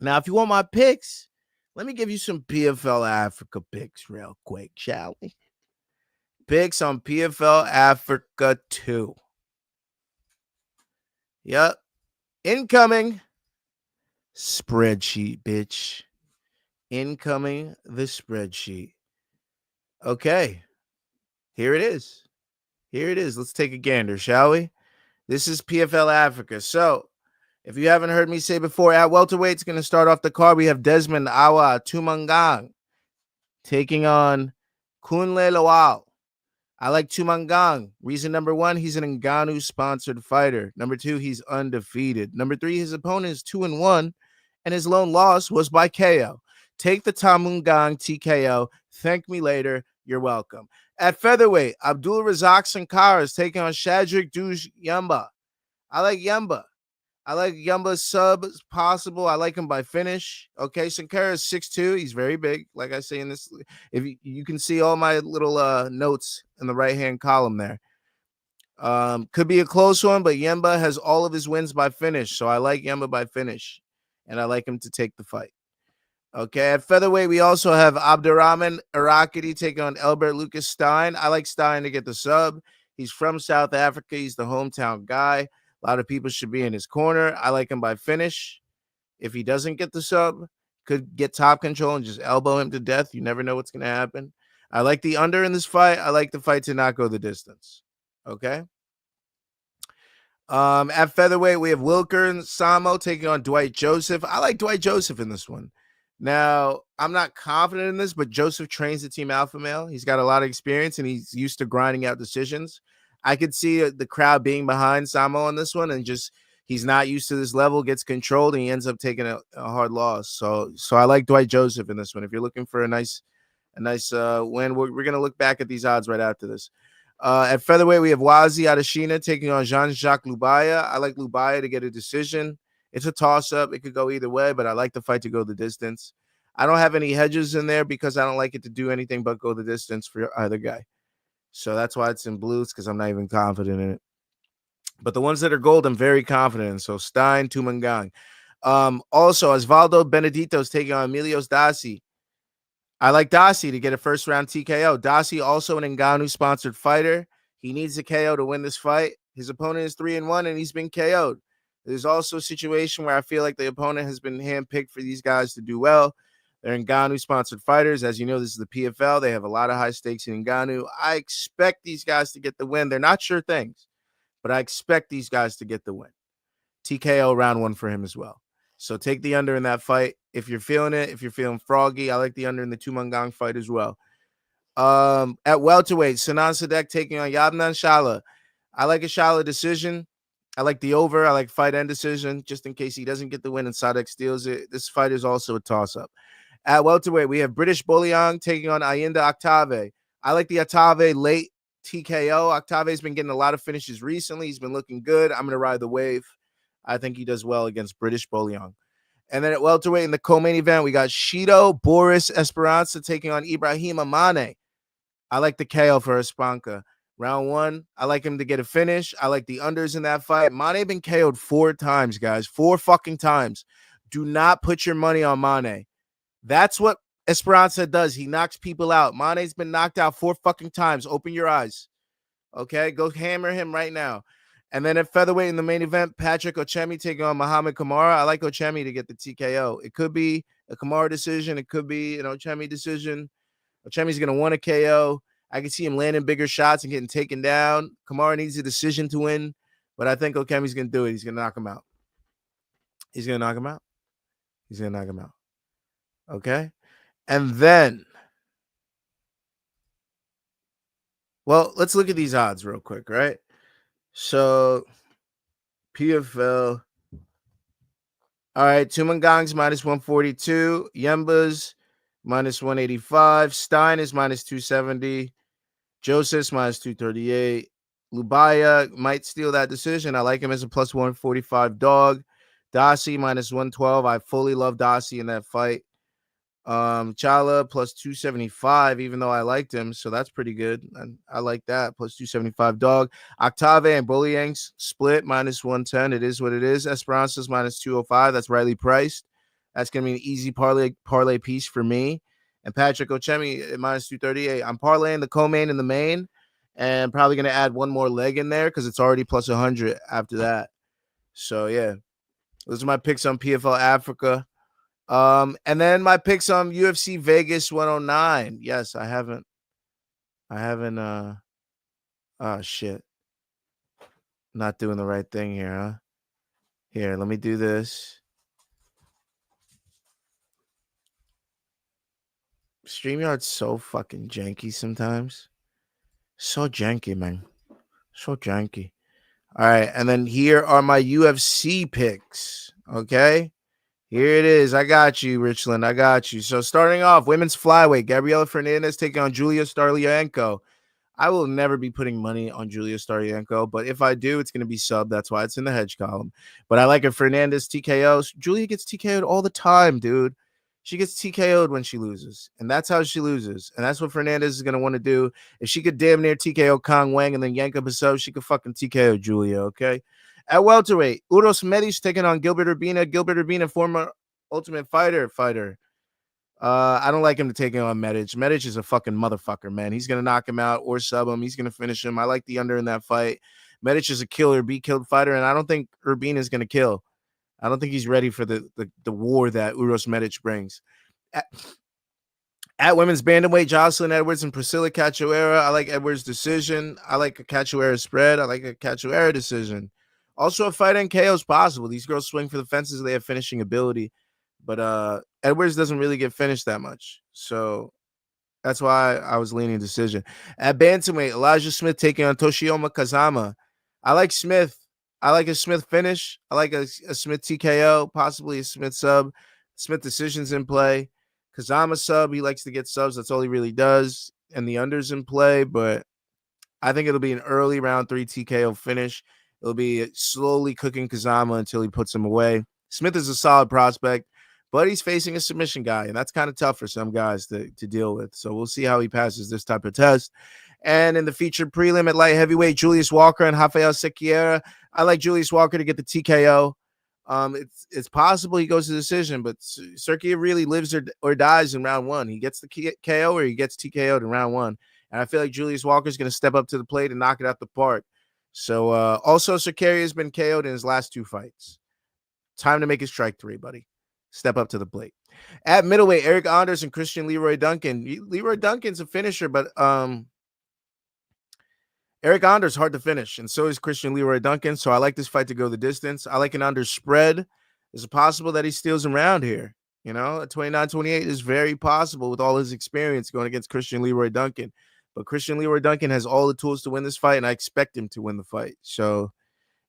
Now, if you want my picks, let me give you some PFL Africa picks real quick, shall we? Picks on PFL Africa 2. Yep. Incoming spreadsheet, bitch. Incoming the spreadsheet. Okay. Here it is. Let's take a gander, shall we? This is PFL Africa. So, if you haven't heard me say before, at welterweight, it's going to start off the card. We have Desmond Awa Tumangang taking on Kunle Lawal. I like Tumangang. Reason number 1, he's an Ngannou-sponsored fighter. Number 2, he's undefeated. Number 3, his opponent is 2-1, and his lone loss was by KO. Take the Tumangang TKO. Thank me later. You're welcome. At featherweight, Abdul Razak Sankara is taking on Shadrick Duj Yamba. I like Yamba. I like Yumba's sub as possible. I like him by finish. Okay, Sankara is 6'2". He's very big. Like I say in this, if you can see all my little notes in the right-hand column there. Could be a close one, but Yamba has all of his wins by finish. So I like Yamba by finish, and I like him to take the fight. Okay, at featherweight, we also have Abdurrahman Arakidi taking on Elbert Lucas Stein. I like Stein to get the sub. He's from South Africa. He's the hometown guy. A lot of people should be in his corner. I like him by finish. If he doesn't get the sub, could get top control and just elbow him to death. You never know what's going to happen. I like the under in this fight. I like the fight to not go the distance. Okay. At featherweight, we have Wilker and Samo taking on Dwight Joseph. I like Dwight Joseph in this one. Now, I'm not confident in this, but Joseph trains the Team Alpha Male. He's got a lot of experience, and he's used to grinding out decisions. I could see the crowd being behind Samo on this one, and just he's not used to this level, gets controlled, and he ends up taking a hard loss. So I like Dwight Joseph in this one. If you're looking for a nice win, we're going to look back at these odds right after this. At featherweight, we have Wazi Adesina taking on Jean-Jacques Lubaya. I like Lubaya to get a decision. It's a toss-up. It could go either way, but I like the fight to go the distance. I don't have any hedges in there because I don't like it to do anything but go the distance for either guy. So that's why it's in blues, because I'm not even confident in it. But the ones that are gold, I'm very confident in. So Stein, Tumangang. Also, Osvaldo Benedito is taking on Emilios Dasi. I like Dasi to get a first-round TKO. Dasi, also an Ngannou-sponsored fighter. He needs a KO to win this fight. His opponent is 3-1, and he's been KO'd. There's also a situation where I feel like the opponent has been handpicked for these guys to do well. They're Ngannou-sponsored fighters. As you know, this is the PFL. They have a lot of high stakes in Ngannou. I expect these guys to get the win. They're not sure things, but I expect these guys to get the win. TKO round 1 for him as well. So take the under in that fight. If you're feeling it, if you're feeling froggy, I like the under in the Tumangang fight as well. At welterweight, Sinan Sadek taking on Yabnan Shala. I like a Shala decision. I like the over. I like fight end decision, just in case he doesn't get the win and Sadek steals it. This fight is also a toss-up. At welterweight, we have British Boliang taking on Ayinda Octave. I like the Octave late TKO. Octave's been getting a lot of finishes recently. He's been looking good. I'm going to ride the wave. I think he does well against British Boliang. And then at welterweight in the co-main event, we got Shido Boris Esperanza taking on Ibrahim Amane. I like the KO for Espanca. Round 1, I like him to get a finish. I like the unders in that fight. Mane been KO'd 4 times, guys. 4 fucking times. Do not put your money on Mane. That's what Esperanza does. He knocks people out. Mane's been knocked out 4 fucking times. Open your eyes. Okay, go hammer him right now. And then at featherweight in the main event, Patrick Ochemi taking on Muhammad Kamara. I like Ochemi to get the TKO. It could be a Kamara decision. It could be an Ochemi decision. Ochemi's going to want a KO. I can see him landing bigger shots and getting taken down. Kamara needs a decision to win, but I think Ochemi's going to do it. He's going to knock him out. He's going to knock him out. He's going to knock him out. Okay? And then, well, let's look at these odds real quick, right? So, PFL. All right, Tumangong's minus 142. Yemba's minus 185. Stein is minus 270. Joseph's minus 238. Lubaya might steal that decision. I like him as a plus 145 dog. Dasi minus 112. I fully love Dasi in that fight. Chala plus 275, even though I liked him, so that's pretty good. I like that. Plus 275 dog. Octave and Bolyang's split minus 110. It is what it is. Esperanza's minus 205. That's rightly priced. That's gonna be an easy parlay piece for me. And Patrick Ochemi at minus 238. I'm parlaying the co-main and the main, and probably gonna add one more leg in there because it's already plus 100 after that. So yeah, those are my picks on PFL Africa. And then my picks on UFC Vegas 109. Yes, I haven't oh shit. Not doing the right thing here, huh? Here, let me do this. StreamYard's so fucking janky sometimes. So janky, man. So janky. All right, and then here are my UFC picks. Okay. Here it is. I got you, Richland. I got you. So starting off, women's flyweight, Gabriela Fernandez taking on Julia Starlienko. I will never be putting money on Julia Starlienko, but if I do, it's going to be sub. That's why it's in the hedge column. But I like a Fernandez TKO. Julia gets TKO'd all the time, dude. She gets TKO'd when she loses, and that's how she loses. And that's what Fernandez is going to want to do. If she could damn near TKO Kong Wang and then yank up a sub, she could fucking TKO Julia, okay? At welterweight, Uros Medic taking on Gilbert Urbina. Gilbert Urbina, former Ultimate Fighter. I don't like him to take it on Medic. Medic is a fucking motherfucker, man. He's going to knock him out or sub him. He's going to finish him. I like the under in that fight. Medic is a killer, be killed fighter, and I don't think Urbina is going to kill. I don't think he's ready for the war that Uros Medic brings. At women's bantamweight, Jocelyn Edwards and Priscilla Cachoeira. I like Edwards' decision. I like a Cachoeira spread. I like a Cachoeira decision. Also, a fight in KO is possible. These girls swing for the fences. They have finishing ability. But Edwards doesn't really get finished that much. So that's why I was leaning decision. At bantamweight, Elijah Smith taking on Toshiyoma Kazama. I like Smith. I like a Smith finish. I like a Smith TKO, possibly a Smith sub. Smith decisions in play. Kazama sub, he likes to get subs. That's all he really does. And the under's in play, but I think it'll be an early round 3 TKO finish. It'll be slowly cooking Kazama until he puts him away. Smith is a solid prospect, but he's facing a submission guy, and that's kind of tough for some guys to deal with. So we'll see how he passes this type of test. And in the featured prelim at light heavyweight, Julius Walker and Rafael Sequeira. I like Julius Walker to get the TKO. It's possible he goes to decision, but Sequeira really lives or dies in round 1. He gets the KO or he gets TKO'd in round 1. And I feel like Julius Walker is going to step up to the plate and knock it out the park. So also Sequeira has been KO'd in his last 2 fights. Time to make his strike 3, buddy. Step up to the plate. At middleweight, Eric Anders and Christian Leroy Duncan. Leroy Duncan's a finisher, but Eric Anders hard to finish, and so is Christian Leroy Duncan. So I like this fight to go the distance. I like an Anders spread. Is it possible that he steals him around here? You know, a 29-28 is very possible with all his experience going against Christian Leroy Duncan. But Christian Leroy Duncan has all the tools to win this fight, and I expect him to win the fight. So,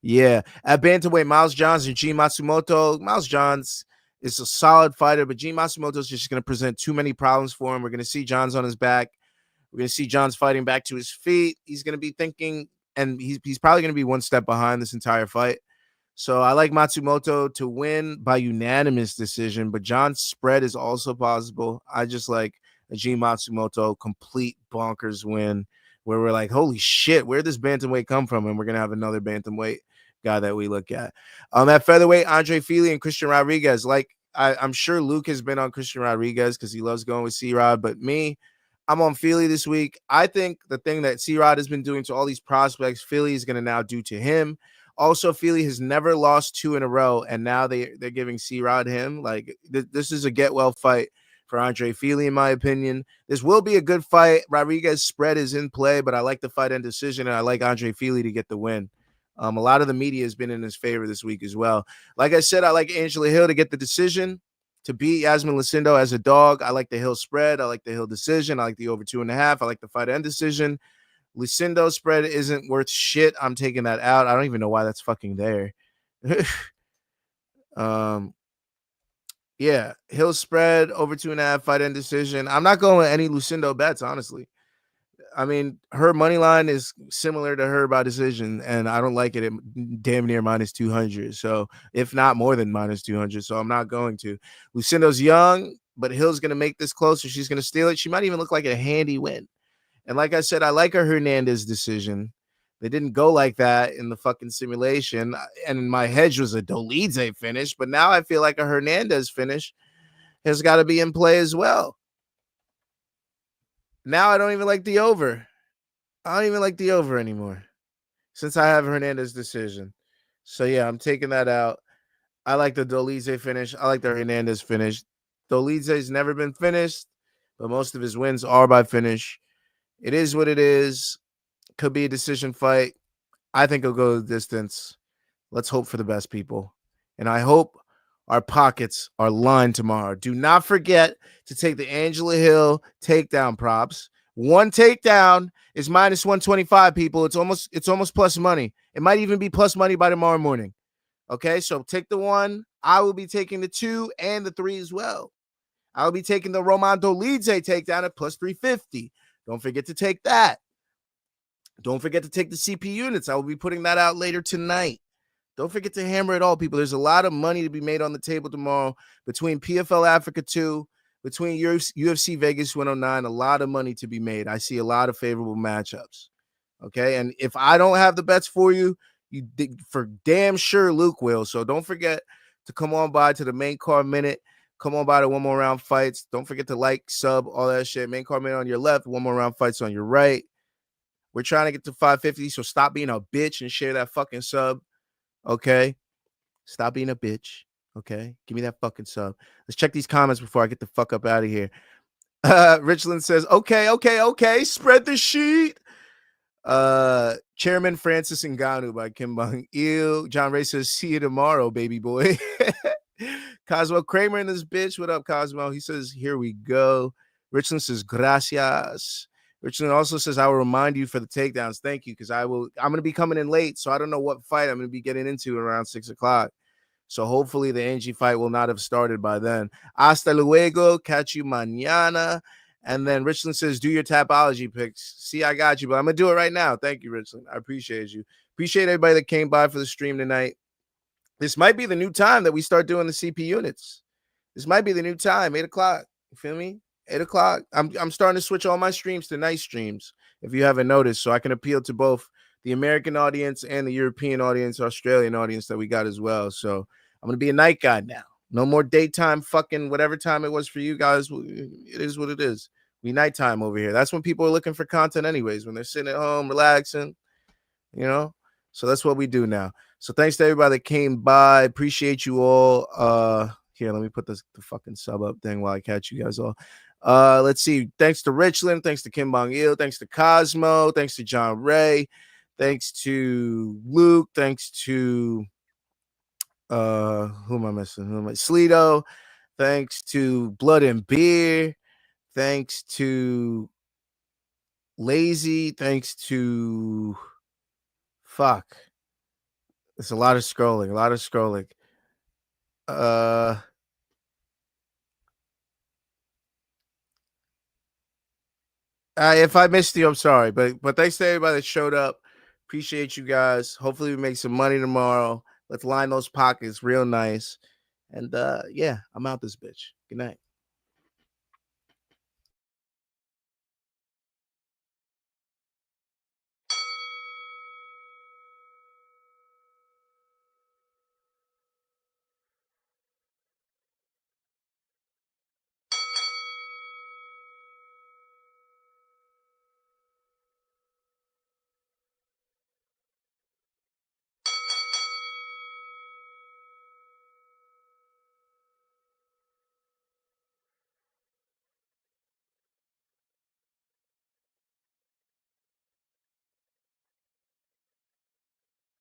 yeah. At bantamweight, Miles Johns and G Matsumoto. Miles Johns is a solid fighter, but G Matsumoto is just going to present too many problems for him. We're going to see Johns on his back. We're going to see Johns fighting back to his feet. He's going to be thinking, and he's probably going to be one step behind this entire fight. So I like Matsumoto to win by unanimous decision, but John's spread is also possible. I just like a G Matsumoto complete bonkers win where we're like, holy shit, where'd this bantamweight come from? And we're going to have another bantamweight guy that we look at. At featherweight, Andre Fili and Christian Rodriguez. Like I'm sure Luke has been on Christian Rodriguez because he loves going with C-Rod, but me, I'm on Feely this week. I think the thing that C-Rod has been doing to all these prospects, Feely is going to now do to him. Also, Feely has never lost 2 in a row, and now they're giving C-Rod him. Like, this is a get-well fight for Andre Feely, in my opinion. This will be a good fight. Rodriguez's spread is in play, but I like the fight and decision, and I like Andre Feely to get the win. A lot of the media has been in his favor this week as well. Like I said, I like Angela Hill to get the decision, to beat Iasmin as a dog. I like the Hill spread. I like the Hill decision. I like the over 2.5. I like the fight and decision. Lucindo spread isn't worth shit. I'm taking that out. I don't even know why that's fucking there. Yeah, Hill spread over 2.5, fight and decision. I'm not going with any Lucindo bets, honestly. I mean, her money line is similar to her by decision, and I don't like it at damn near minus 200. So, if not more than minus 200, so I'm not going to. Lucindo's young, but Hill's going to make this closer. She's going to steal it. She might even look like a handy win. And like I said, I like her Hernandez decision. They didn't go like that in the fucking simulation. And my hedge was a Dolidze finish, but now I feel like a Hernandez finish has got to be in play as well. Now I don't even like the over. I don't even like the over anymore since I have Hernandez decision. So, yeah, I'm taking that out. I like the Dolidze finish. I like the Hernandez finish. Dolidze's never been finished, but most of his wins are by finish. It is what it is. Could be a decision fight. I think it'll go the distance. Let's hope for the best, people. And I hope our pockets are lined tomorrow. Do not forget to take the Angela Hill takedown props. One takedown is minus 125, people. It's almost plus money. It might even be plus money by tomorrow morning. Okay, so take the 1. I will be taking the 2 and the 3 as well. I will be taking the romandolidze takedown at plus 350. Don't forget to take that. Don't forget to take the CPUnits. I will be putting that out later tonight. Don't forget to hammer it all, people. There's a lot of money to be made on the table tomorrow between PFL Africa 2, between UFC Vegas 109. A lot of money to be made. I see a lot of favorable matchups. Okay, and if I don't have the bets for you, for damn sure Luke will. So don't forget to come on by to the main card minute. Come on by to One More Round Fights. Don't forget to like, sub, all that shit. Main card minute on your left, One More Round Fights on your right. We're trying to get to 550, so stop being a bitch and share that fucking sub. Okay? Stop being a bitch. Okay? Give me that fucking sub. Let's check these comments before I get the fuck up out of here. Richland says, okay. Spread the sheet. Chairman Francis Ngannou by Kim Bong-il. John Ray says, see you tomorrow, baby boy. Cosmo Kramer in this bitch. What up, Cosmo? He says, here we go. Richland says, gracias. Richland also says, I will remind you for the takedowns. Thank you, because I'm going to be coming in late, so I don't know what fight I'm going to be getting into around 6 o'clock. So hopefully the Angie fight will not have started by then. Hasta luego. Catch you mañana. And then Richland says, do your Tapology picks. See, I got you, but I'm going to do it right now. Thank you, Richland. I appreciate you. Appreciate everybody that came by for the stream tonight. This might be the new time that we start doing the CPUnits. This might be the new time, 8 o'clock. You feel me? 8 o'clock. I'm starting to switch all my streams to night streams, if you haven't noticed, so I can appeal to both the American audience and the European audience, Australian audience that we got as well. So I'm going to be a night guy now. No more daytime fucking whatever time it was for you guys. It is what it is. We nighttime over here. That's when people are looking for content anyways, when they're sitting at home, relaxing, you know? So that's what we do now. So thanks to everybody that came by. Appreciate you all. Here, let me put the fucking sub up thing while I catch you guys all. Let's see. Thanks to Richland. Thanks to Kim Bong-il. Thanks to Cosmo. Thanks to John Ray. Thanks to Luke. Thanks to who am I missing? Sleeto. Thanks to Blood and Beer. Thanks to Lazy. Thanks to fuck. It's a lot of scrolling. If I missed you, I'm sorry. But thanks to everybody that showed up. Appreciate you guys. Hopefully we make some money tomorrow. Let's line those pockets real nice. And yeah, I'm out this bitch. Good night.